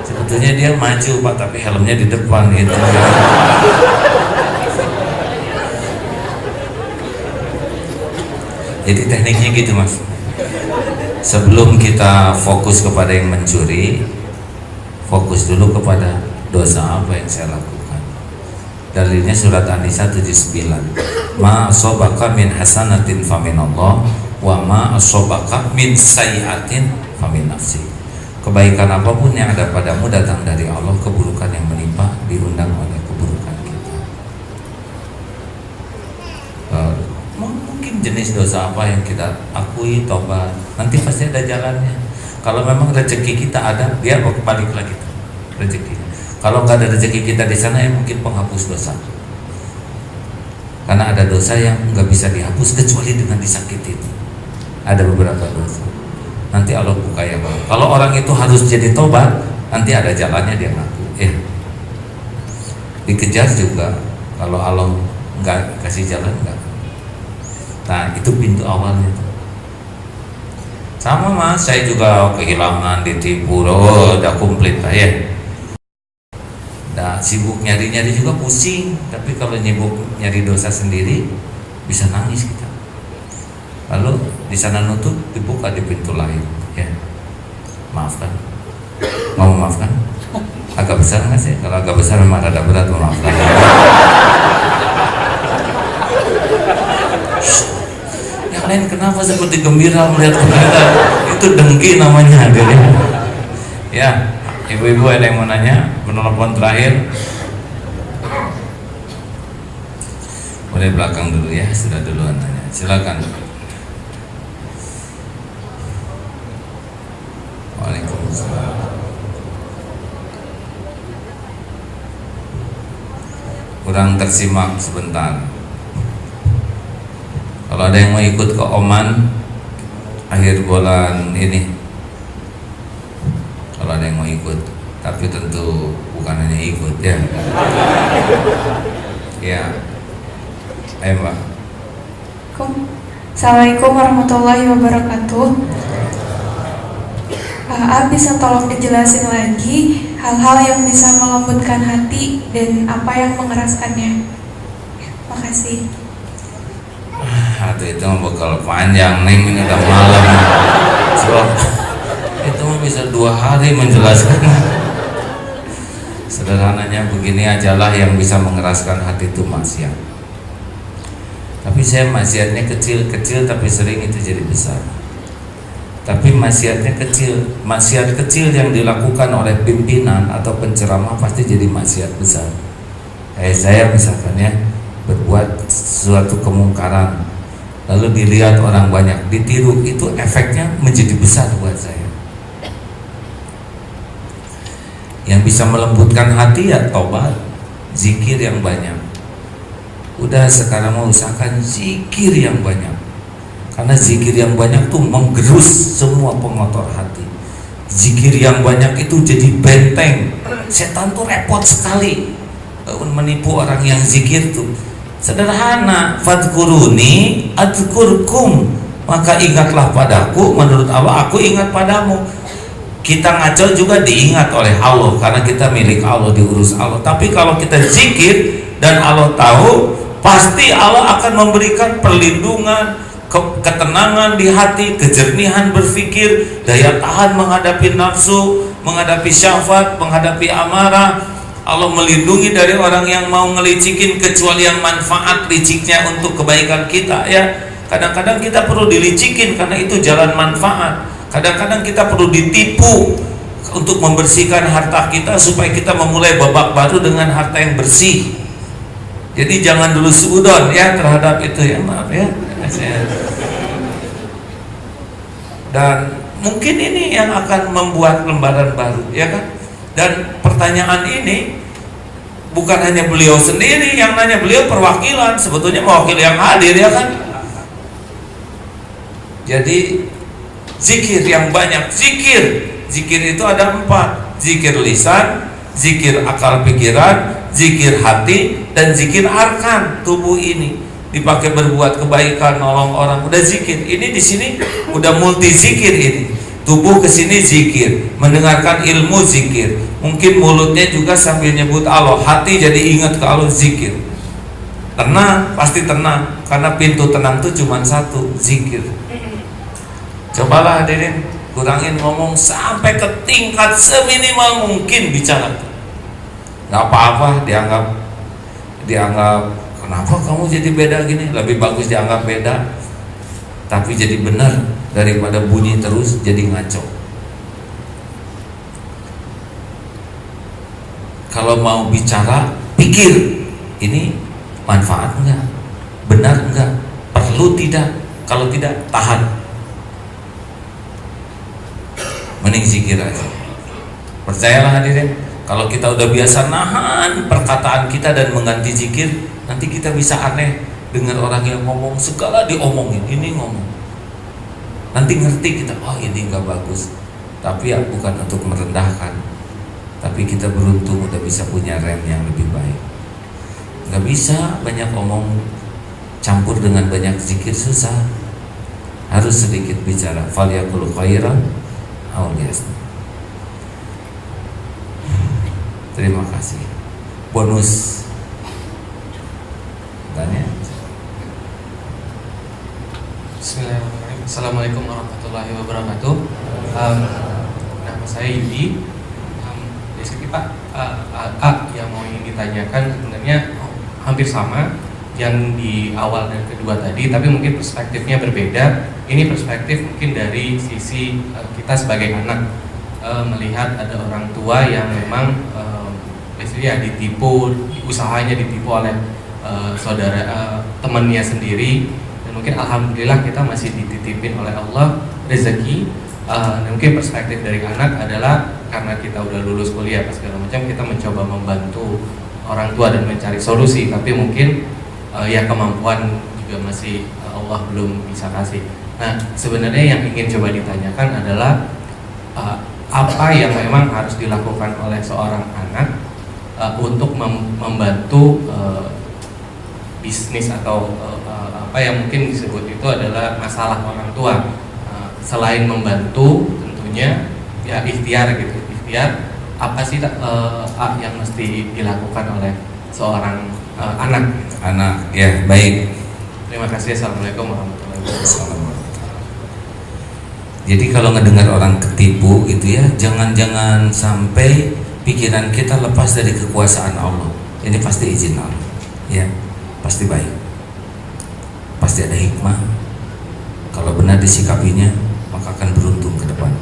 Sebetulnya dia maju Pak, tapi helmnya di depan gitu. Jadi tekniknya gitu Mas. Sebelum kita fokus kepada yang mencuri, fokus dulu kepada dosa apa yang saya lakukan. Dalilnya surat An-Nisa 79. Ma asobaka min hasanatin faminallah wa ma asobaka min sayyiatin famin nafsi. Kebaikan apapun yang ada padamu datang dari Allah, keburukan yang menimpa diundang oleh keburukan kita. Mungkin jenis dosa apa yang kita akui, tobat, nanti pasti ada jalannya. Kalau memang rezeki kita ada, dia balik lagi tuh rezekinya. Kalau nggak ada rezeki kita di sana, ya mungkin penghapus dosa. Karena ada dosa yang nggak bisa dihapus kecuali dengan disakiti. Ada beberapa dosa. Nanti Allah buka ya Bang. Kalau orang itu harus jadi tobat, nanti ada jalannya dia ngaku. Dikejar juga. Kalau Allah nggak kasih jalan nggak. Nah itu pintu awalnya. Sama Mas, saya juga kehilangan, ditipu, udah komplit lah ya. Nah sibuk nyari-nyari juga pusing. Tapi kalau nyibuk nyari dosa sendiri, bisa nangis kita. Lalu di sana nutup, dibuka di pintu lain. Ya, maafkan. Mau memaafkan? Agak besar nggak sih? Kalau agak besar memang rada berat memaafkan. Yang lain kenapa seperti gembira melihat kita? Itu dengki namanya, gitu. Ya, ibu-ibu ada yang mau nanya? Penelpon terakhir. Boleh belakang dulu ya, sudah duluan nanya. Silakan. Waalaikumsalam. Kurang tersimak sebentar. Kalau ada yang mau ikut ke Oman akhir bulan ini, kalau ada yang mau ikut, tapi tentu bukan hanya ikut ya. Ya, ayo Mbak. Assalamualaikum warahmatullahi wabarakatuh. Bisa tolong dijelasin lagi hal-hal yang bisa melembutkan hati dan apa yang mengeraskannya. Makasih. Aduh itu bakal panjang Neng, ini udah malam. Sebab itu bisa 2 hari menjelaskan. Sederhananya begini ajalah, yang bisa mengeraskan hati itu maksiat. Tapi saya maksiatnya kecil-kecil tapi sering itu jadi besar. Tapi maksiatnya kecil, maksiat kecil yang dilakukan oleh pimpinan atau penceramah pasti jadi maksiat besar. Kayak saya misalkan ya, berbuat suatu kemungkaran, lalu dilihat orang banyak, ditiru, itu efeknya menjadi besar buat saya. Yang bisa melembutkan hati ya tobat, zikir yang banyak. Udah sekarang mau usahakan zikir yang banyak. Karena zikir yang banyak tuh menggerus semua pengotor hati. Zikir yang banyak itu jadi benteng. Setan tuh repot sekali menipu orang yang zikir tuh. Sederhana, fadkuruni adkurkum, maka ingatlah padaku, menurut Allah aku ingat padamu. Kita ngaco juga diingat oleh Allah karena kita milik Allah, diurus Allah. Tapi kalau kita zikir dan Allah tahu, pasti Allah akan memberikan perlindungan, ketenangan di hati, kejernihan berpikir, daya tahan menghadapi nafsu, menghadapi syahwat, menghadapi amarah. Allah melindungi dari orang yang mau ngelicikin, kecuali yang manfaat liciknya untuk kebaikan kita ya. Kadang-kadang kita perlu dilicikin karena itu jalan manfaat. Kadang-kadang kita perlu ditipu untuk membersihkan harta kita supaya kita memulai babak baru dengan harta yang bersih. Jadi jangan dulu seudon ya terhadap itu ya, maaf ya. Dan mungkin ini yang akan membuat lembaran baru ya kan. Dan pertanyaan ini bukan hanya beliau sendiri yang nanya, beliau perwakilan, sebetulnya mewakili yang hadir ya kan. Jadi zikir yang banyak, zikir itu ada 4, zikir lisan, zikir akal pikiran, zikir hati, dan zikir arkan tubuh ini. Dipakai berbuat kebaikan, nolong orang, udah zikir. Ini di sini udah multi zikir ini. tubuh kesini zikir, mendengarkan ilmu zikir, mungkin mulutnya juga sambil nyebut Allah, hati jadi ingat ke Allah, zikir. Tenang, pasti tenang, karena pintu tenang itu cuma satu, zikir. Cobalah hadirin, kurangin ngomong sampai ke tingkat seminimal mungkin bicara. Gak apa-apa dianggap kenapa kamu jadi beda gini, lebih bagus dianggap beda tapi jadi benar daripada bunyi terus jadi ngaco. Kalau mau bicara, pikir ini manfaat enggak, benar enggak, perlu tidak, kalau tidak tahan, mending zikir aja. Percayalah hadirin, kalau kita udah biasa nahan perkataan kita dan mengganti zikir, nanti kita bisa aneh dengan orang yang ngomong segala diomongin, ini ngomong, nanti ngerti kita, oh ini nggak bagus. Tapi ya bukan untuk merendahkan, tapi kita beruntung udah bisa punya rem yang lebih baik. Nggak bisa banyak omong campur dengan banyak zikir, susah. Harus sedikit bicara. Falyaqul khairan aw liyasmut. Terima kasih. Bonus tanya. Bismillahirrahmanirrahim. Assalamualaikum warahmatullahi wabarakatuh. Nama saya Yudi. Dari sini Pak, yang mau ingin ditanyakan sebenarnya hampir sama yang di awal dan kedua tadi, tapi mungkin perspektifnya berbeda. Ini perspektif mungkin dari sisi kita sebagai anak, melihat ada orang tua yang memang biasanya ditipu, usahanya ditipu oleh temannya sendiri, dan mungkin alhamdulillah kita masih dititipin oleh Allah rezeki. Mungkin perspektif dari anak adalah karena kita udah lulus kuliah apa segala macam, kita mencoba membantu orang tua dan mencari solusi, tapi mungkin ya kemampuan juga masih Allah belum bisa kasih. Nah, sebenarnya yang ingin coba ditanyakan adalah apa yang memang harus dilakukan oleh seorang anak untuk membantu bisnis atau apa yang mungkin disebut itu adalah masalah orang tua. Selain membantu tentunya ya ikhtiar gitu, ikhtiar apa sih yang mesti dilakukan oleh seorang anak? Anak, ya baik. Terima kasih. Assalamualaikum warahmatullahi wabarakatuh. Jadi kalau ngedengar orang ketipu itu ya, jangan sampai pikiran kita lepas dari kekuasaan Allah. Ini pasti izin Allah, ya pasti baik, pasti ada hikmah. Kalau benar disikapinya, maka akan beruntung ke depan.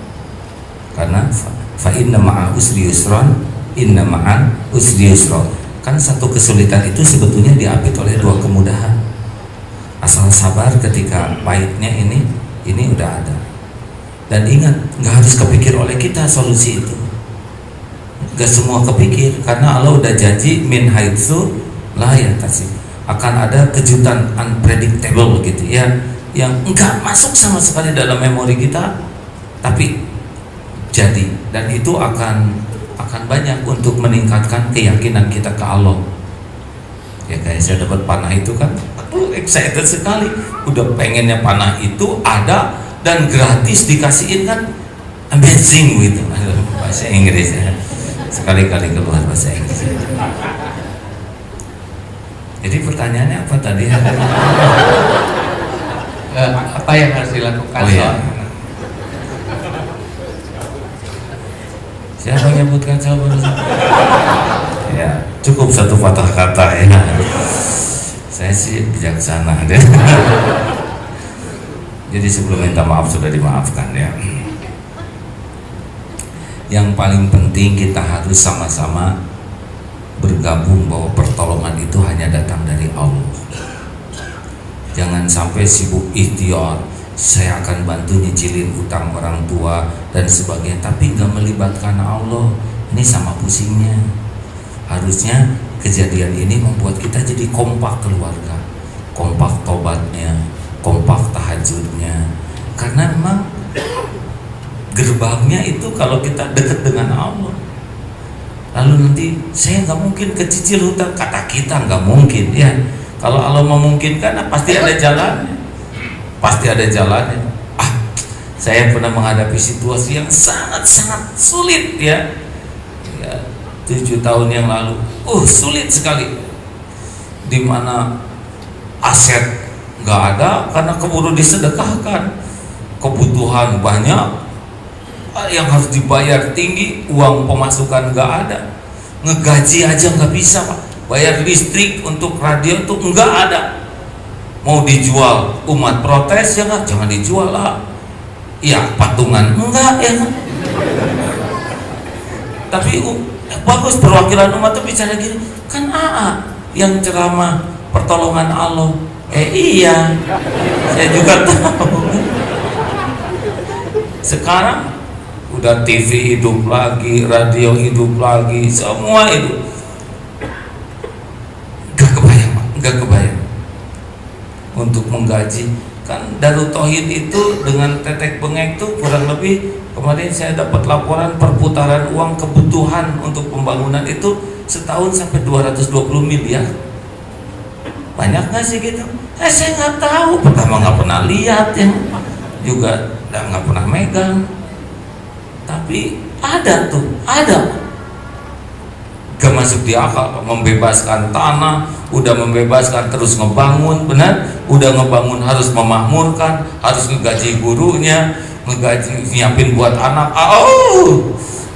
Karena fa inna ma'al usri yusran, inna ma'al usri yusra. Kan satu kesulitan itu sebetulnya diapit oleh dua kemudahan. Asal sabar ketika pahitnya ini udah ada. Dan ingat, nggak harus kepikir oleh kita solusi itu. Nggak semua kepikir, karena Allah udah janji min haitsu la yahtasib, akan ada kejutan unpredictable gitu ya, yang enggak masuk sama sekali dalam memori kita, tapi jadi, dan itu akan banyak untuk meningkatkan keyakinan kita ke Allah. Ya kayak saya dapat panah itu kan, aku excited sekali, udah pengennya panah itu ada dan gratis dikasihin kan, amazing gitu. Bahasa Inggris ya, sekali-kali keluar bahasa Inggris. Jadi pertanyaannya apa tadi? Apa yang harus dilakukan? Oh, ya. Siapa yang nyebutkan sabar? Ya, cukup satu patah kata ya. Saya sih bijaksana deh. Jadi sebelum minta maaf sudah dimaafkan ya. Yang paling penting kita harus sama-sama bergabung bahwa pertolongan itu hanya datang dari Allah. Jangan sampai sibuk ikhtiar, saya akan bantu nyicilin utang orang tua dan sebagainya, tapi nggak melibatkan Allah. Ini sama pusingnya. Harusnya kejadian ini membuat kita jadi kompak keluarga, kompak tobatnya, kompak tahajudnya. Karena memang gerbangnya itu kalau kita dekat dengan Allah. Lalu nanti saya nggak mungkin kecicil hutang, kata kita nggak mungkin ya. Kalau Allah memungkinkan pasti ada jalannya, pasti ada jalannya. Saya pernah menghadapi situasi yang sangat-sangat sulit ya 7 tahun yang lalu. Sulit sekali, dimana aset nggak ada karena keburu disedekahkan, kebutuhan banyak yang harus dibayar tinggi, uang pemasukan nggak ada, ngegaji aja nggak bisa Pak, bayar listrik untuk radio tuh nggak ada, mau dijual umat protes ya nggak, jangan dijual lah, ya patungan enggak ya kan. Tapi bagus perwakilan umat tuh bicara gini, kan AA yang ceramah pertolongan Allah. Iya, saya juga tahu. Sekarang udah TV hidup lagi, radio hidup lagi, semua itu gak kebayang Pak, gak kebayang untuk menggaji. Kan Darut Tauhid itu dengan tetek bengek itu kurang lebih, kemarin saya dapat laporan perputaran uang kebutuhan untuk pembangunan itu setahun sampai 220 miliar. Banyak nggak sih gitu? Saya nggak tahu, pertama nggak pernah lihat ya, juga nggak pernah megang. Tapi ada tuh, ada. Gak masuk di akal, membebaskan tanah, udah membebaskan terus ngebangun, benar? Udah ngebangun harus memakmurkan, harus ngegaji gurunya, ngegaji nyiapin buat anak,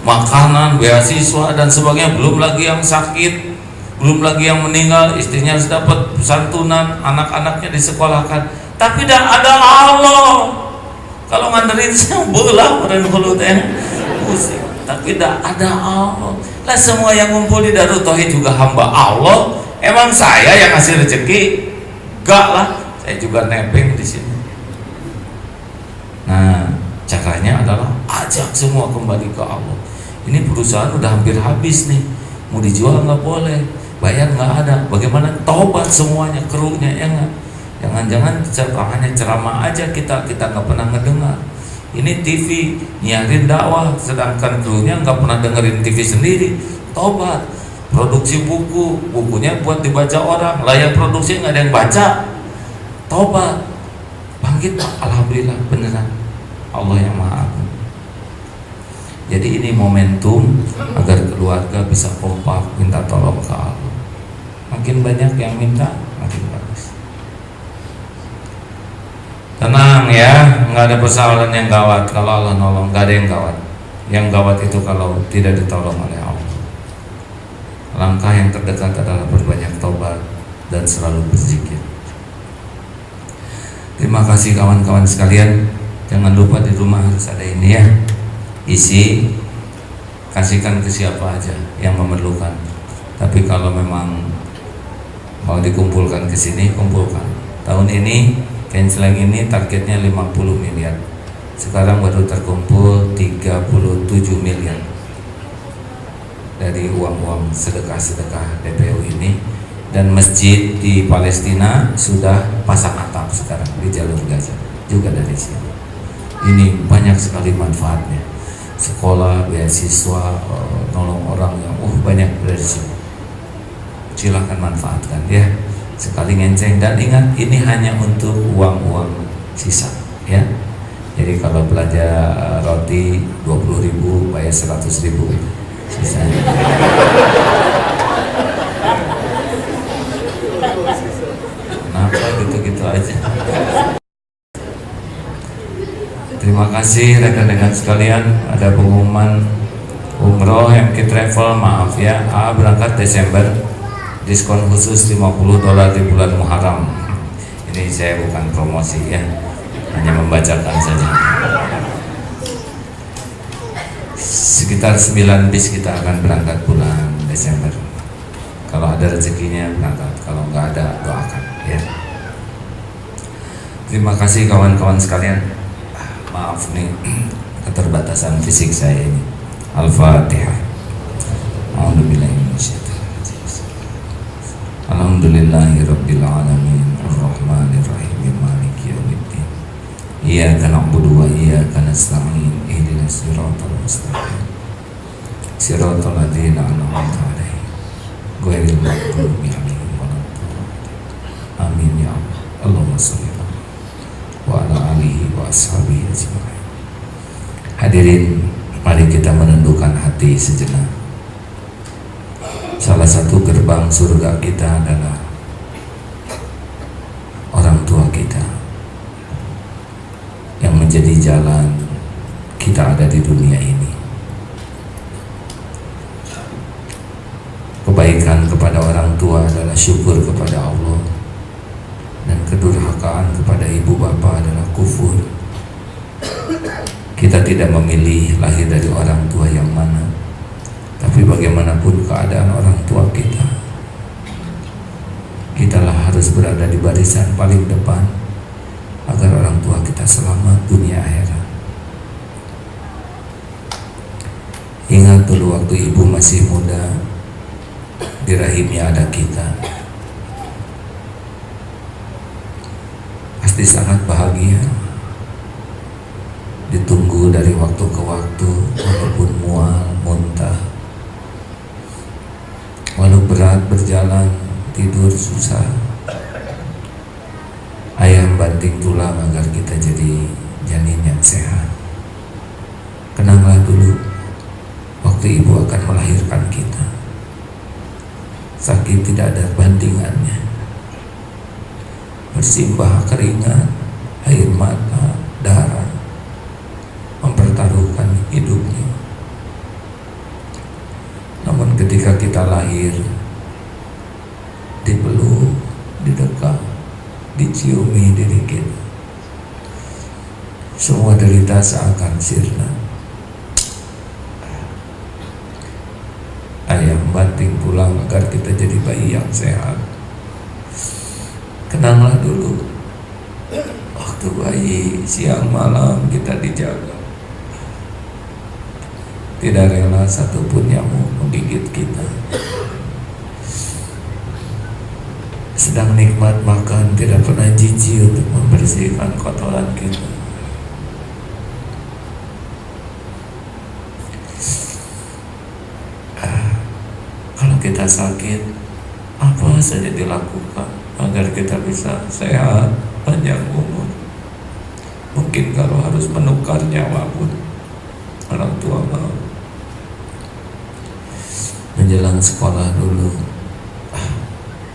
makanan, beasiswa dan sebagainya. Belum lagi yang sakit, belum lagi yang meninggal, istrinya harus dapat santunan, anak-anaknya disekolahkan. Tapi dah ada Allah. Kalau nganterin saya bola pada dulu teh pusing. Tapi dah ada Allah. Lah semua yang ngumpul di Darut Tauhid juga hamba Allah. Emang saya yang ngasih rezeki? Enggak lah, saya juga nebeng di sini. Nah, caranya adalah ajak semua kembali ke Allah. Ini perusahaan udah hampir habis nih, mau dijual nggak boleh, bayar nggak ada. Bagaimana taubat semuanya, krunya ya nggak? Jangan-jangan hanya ceramah aja kita nggak pernah ngedengar. Ini TV nyiarin dakwah, sedangkan krunya nggak pernah dengerin TV sendiri. Tobat, produksi bukunya buat dibaca orang, layar produksi nggak ada yang baca. Tobat, bangkit Pak, alhamdulillah beneran, Allah yang maha agung. Jadi ini momentum agar keluarga bisa kompak minta tolong ke Allah. Makin banyak yang minta, makin bagus. Tenang ya, nggak ada persoalan yang gawat kalau Allah nolong, nggak ada yang gawat. Yang gawat itu kalau tidak ditolong oleh Allah. Langkah yang terdekat adalah berbanyak tobat dan selalu berzikir. Terima kasih kawan-kawan sekalian. Jangan lupa di rumah harus ada ini ya. Isi, kasihkan ke siapa aja yang memerlukan. Tapi kalau memang mau dikumpulkan ke sini, kumpulkan. Tahun ini Kenslang ini targetnya 50 miliar. Sekarang baru terkumpul 37 miliar dari uang-uang sedekah-sedekah DPO ini. Dan masjid di Palestina sudah pasang atap sekarang di jalur Gaza, juga dari sini. Ini banyak sekali manfaatnya. Sekolah, beasiswa, nolong orang yang banyak dari sini. Silahkan manfaatkan ya. Sekali ngenceng, dan ingat ini hanya untuk uang-uang sisa ya. Jadi kalau belanja roti 20.000 bayar 100.000 sisanya. Kenapa gitu-gitu aja? Terima kasih rekan-rekan sekalian. Ada pengumuman umroh MK Travel, maaf ya, berangkat Desember, diskon khusus $50 di bulan Muharram. Ini saya bukan promosi ya, hanya membacakan saja. Sekitar 9 bis kita akan berangkat bulan Desember. Kalau ada rezekinya berangkat, kalau nggak ada doakan ya. Terima kasih kawan-kawan sekalian. Maaf nih keterbatasan fisik saya ini. Al-Fatihah. Alhamdulillahirabbil alamin arrahmanir rahim maliki yaumiddin. Iyyaka na'budu wa iyyaka nasta'in ihdinas siratal mustaqim siratal ladzina an'amta 'alaihim ghairil maghdubi 'alaihim waladdallin. Amin ya Allah. Allahumma shalli wa ala alihi wa ashabihi ajma'in. Hadirin, mari kita menundukkan hati sejenak. Salah satu gerbang surga kita adalah orang tua kita yang menjadi jalan kita ada di dunia ini. Kebaikan kepada orang tua adalah syukur kepada Allah, dan kedurhakaan kepada ibu bapa adalah kufur. Kita tidak memilih lahir dari orang tua yang mana, tapi bagaimanapun keadaan orang tua kita, kitalah harus berada di barisan paling depan agar orang tua kita selamat dunia akhirat. Ingat dulu waktu ibu masih muda, di rahimnya ada kita, pasti sangat bahagia. Ditunggu dari waktu ke waktu, walaupun mual, muntah, walau berat berjalan, tidur susah, ayah banting tulang agar kita jadi janin yang sehat. Kenanglah dulu waktu ibu akan melahirkan kita, sakit tidak ada bandingannya, bersimbah keringat, air mata, darah, mempertaruhkan hidupnya. Namun ketika kita lahir, dipeluk, didekat, diciumi diri kita, semua derita seakan sirna. Ayah banting tulang agar kita jadi bayi yang sehat. Kenanglah dulu waktu bayi, siang malam kita dijaga, tidak rela satupun nyamuk menggigit kita. Sedang nikmat makan, tidak pernah jijik untuk membersihkan kotoran kita. Kalau kita sakit, apa saja dilakukan agar kita bisa sehat, panjang umur. Mungkin kalau harus menukar nyawa pun orang tua mau. Menjelang sekolah dulu,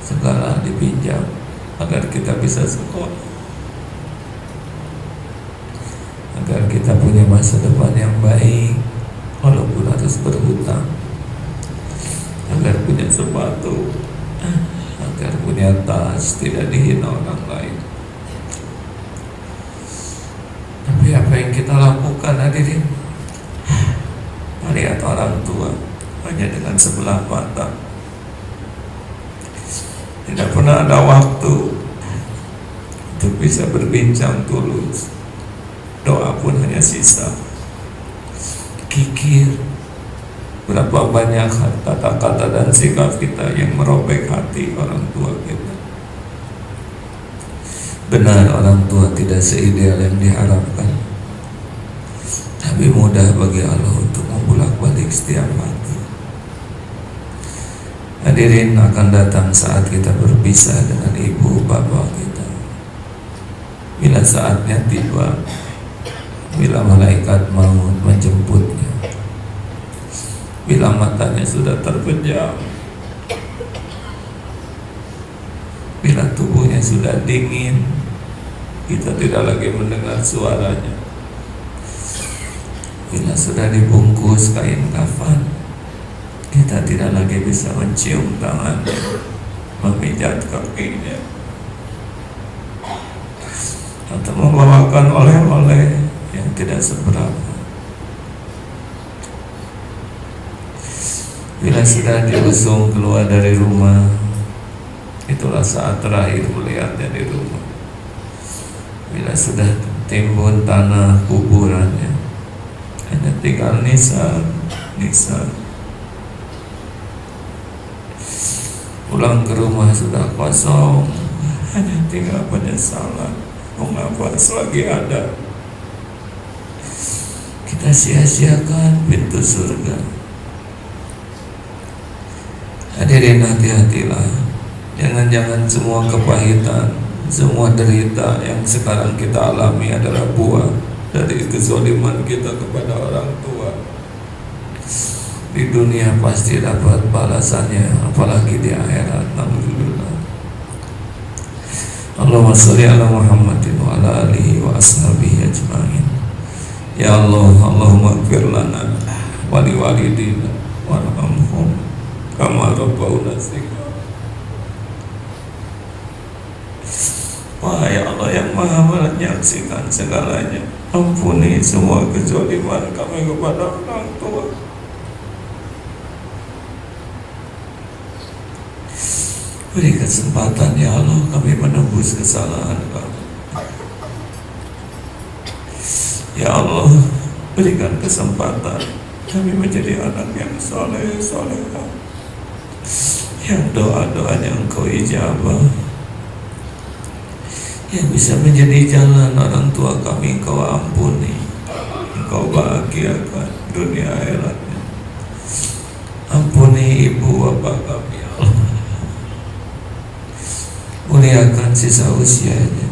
segala dipinjam agar kita bisa sekolah, agar kita punya masa depan yang baik, walaupun harus berhutang, agar punya sepatu, agar punya tas, tidak dihina orang lain. Tapi apa yang kita lakukan, hadirin? Melihat orang tua hanya dengan sebelah mata, tidak pernah ada waktu untuk bisa berbincang tulus. Doa pun hanya sisa kikir. Berapa banyak kata-kata dan sikap kita yang merobek hati orang tua kita. Benar, orang tua tidak seideal yang diharapkan, tapi mudah bagi Allah untuk membulak-balik setiap hati. Hadirin, akan datang saat kita berpisah dengan ibu bapa kita. Bila saatnya tiba, bila malaikat maut menjemputnya, bila matanya sudah terpejam, bila tubuhnya sudah dingin, kita tidak lagi mendengar suaranya, bila sudah dibungkus kain kafan, kita tidak lagi bisa mencium tangannya, memijat kakinya, atau membawakan oleh-oleh yang tidak seberapa. Bila sudah diusung keluar dari rumah, itulah saat terakhir melihatnya di rumah. Bila sudah timbun tanah kuburannya, hanya tinggal nisan. Pulang ke rumah sudah kosong, hanya tinggal penyesalan. Mengapa selagi ada, kita sia-siakan pintu surga. Hadirin, hati-hatilah. Jangan-jangan semua kepahitan, semua derita yang sekarang kita alami adalah buah dari kezaliman kita kepada orang tua. Di dunia pasti dapat balasannya, apalagi di akhirat. Alhamdulillah. Allahumma sholli ala Muhammadin wa ala alihi wa ashabihi ajma'in. Ya Allah, Allahumma ighfir lana wa li walidina warhamhum kama rabbawna shighara. Wahai Allah yang maha menyaksikan segalanya, ampuni semua kezaliman kami kepada orang tua. Beri kesempatan ya Allah kami menembus kesalahan kami. Ya Allah, berikan kesempatan kami menjadi anak yang soleh, solehah, yang doa-doanya Engkau ijabah, yang bisa menjadi jalan orang tua kami Engkau ampuni, Engkau bahagiakan dunia akhiratnya. Ampuni ibu bapak kami ya Allah, muliakan sisa usianya,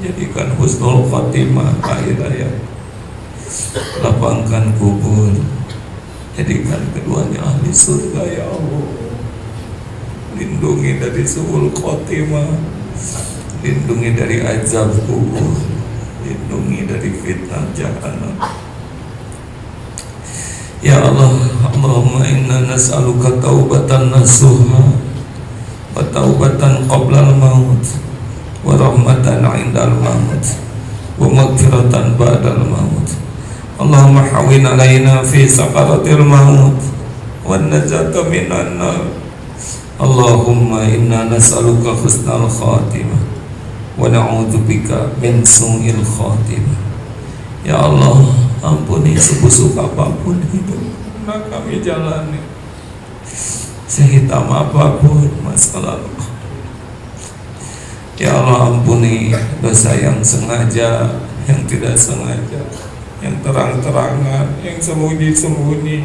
jadikan husnul khatimah akhir hayat, lapangkan kubur, jadikan keduanya ahli surga ya Allah. Lindungi dari suul khatimah, lindungi dari azab kubur, lindungi dari fitnah jahanam. Ya Allah, Allahumma inna nas'aluka taubatan nasuha wa taubatan qabla al-maut wa rahmatan 'inda al-maut wa maghfiratan ba'da al-maut. Allahumma hawwin 'alaina fi sakaratil maut wa najata minan nar. Allahumma inna nas'aluka husnal khatimah wa na'udzubika min su'il khatimah. Ya Allah, ampuni sebusuk apapun hidup yang kami jalani, sehitam apapun masa lalu. Ya Allah, ampuni dosa yang sengaja, yang tidak sengaja, yang terang-terangan, yang sembunyi-sembunyi.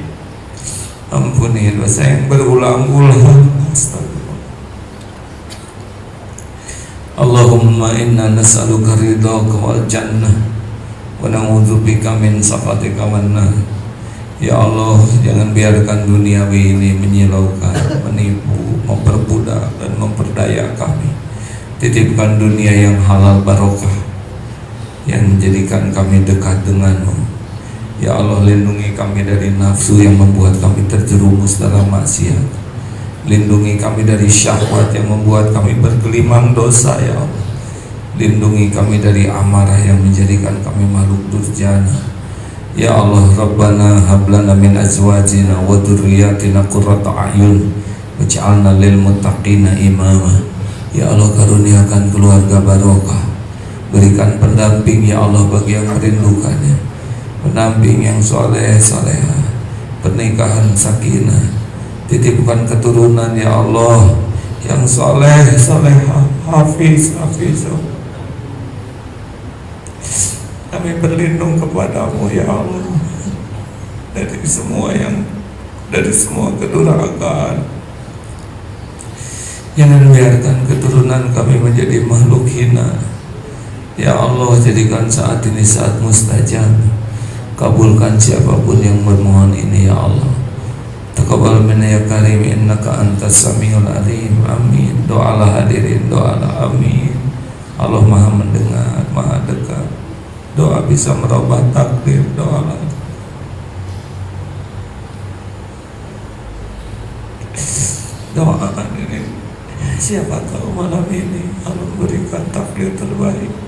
Ampuni dosa yang berulang-ulang. Astagfirullah. Allahumma inna nas'aluka ridhaka wal jannah wa na'udzubika min sakhatika wan nar. Ya Allah, jangan biarkan duniawi ini menyilaukan, menipu, memperbudak dan memperdaya kami. Titipkan dunia yang halal barokah, yang menjadikan kami dekat denganmu. Ya Allah, lindungi kami dari nafsu yang membuat kami terjerumus dalam maksiat. Lindungi kami dari syahwat yang membuat kami bergelimang dosa ya Allah. Lindungi kami dari amarah yang menjadikan kami makhluk durjana. Ya Allah, Rabbana hablana min azwajina wa dzurriyyatina qurrata a'yun waj'alna lil muttaqina imama. Ya Allah, karuniakan keluarga barokah. Berikan pendamping ya Allah bagi yang merindukannya, pendamping yang soleh solehah, pernikahan sakinah. Titipkan keturunan ya Allah yang soleh solehah, hafiz hafizah. Kami berlindung kepadamu ya Allah dari semua kedurhakaan. Jangan biarkan keturunan kami menjadi makhluk hina. Ya Allah, jadikan saat ini saat mustajab. Kabulkan siapapun yang bermohon ini ya Allah. Taqabbal minna ya karim, innaka antas samiul alim. Amin. Doalah hadirin, doalah. Amin. Allah maha mendengar, maha dekat. Doa bisa merubah takdir. Doalah. Doa ini, siapa tahu malam ini Allah berikan takdir terbaik.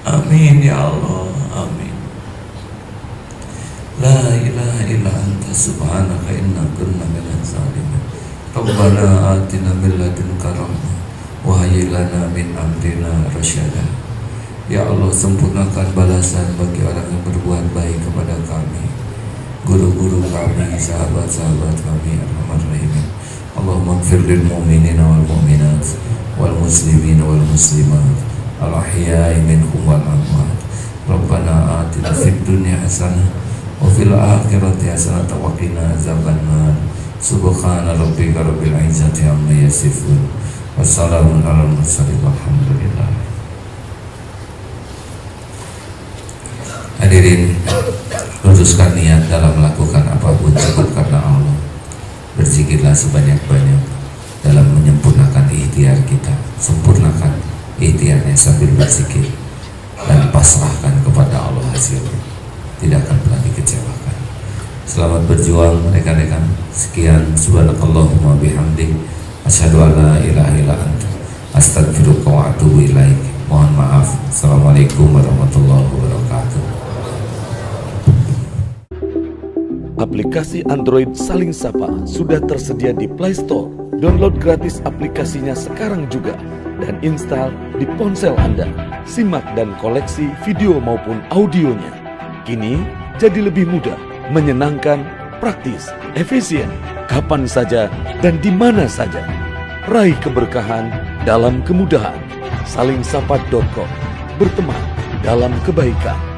Amin ya Allah, amin. La ilaha illa anta subhanaka inna kunna minaz zalimin. Rabbana atina min ladunka rahmah wa hayyi lana min amrina rasyada. Ya Allah, sempurnakan balasan bagi orang yang berbuat baik kepada kami, guru-guru kami, sahabat-sahabat kami, arhamar rahimin. Allahumma ighfir lil mu'minina wal mu'minat wal muslimina wal muslimat al-ahya'i minhum wal amwat. Rabbana atina fid dunya hasanah wa fil akhirati hasanah wa qina azabannar. Subhana rabbika rabbil izzati amma yasifun. Wassalamun alal mursalin walhamdulillah. Hadirin, luruskan niat dalam melakukan apapun cukup karena Allah. Berzikirlah sebanyak-banyak dalam menyempurnakan ikhtiar kita. Sempurnakan ikhtiarnya sambil berzikir dan pasrahkan kepada Allah hasilnya. Tidak akan pernah dikecewakan. Selamat berjuang rekan-rekan. Sekian, subhanakallahumma bihamdik, asyhadu an la ilaha illa anta, astaghfiruka wa atubu ilaik. Mohon maaf. Assalamualaikum warahmatullahi wabarakatuh. Aplikasi Android Saling Sapa sudah tersedia di Play Store. Download gratis aplikasinya sekarang juga dan install di ponsel Anda. Simak dan koleksi video maupun audionya. Kini jadi lebih mudah, menyenangkan, praktis, efisien, kapan saja dan di mana saja. Raih keberkahan dalam kemudahan. Salingsapa.com. Berteman dalam kebaikan.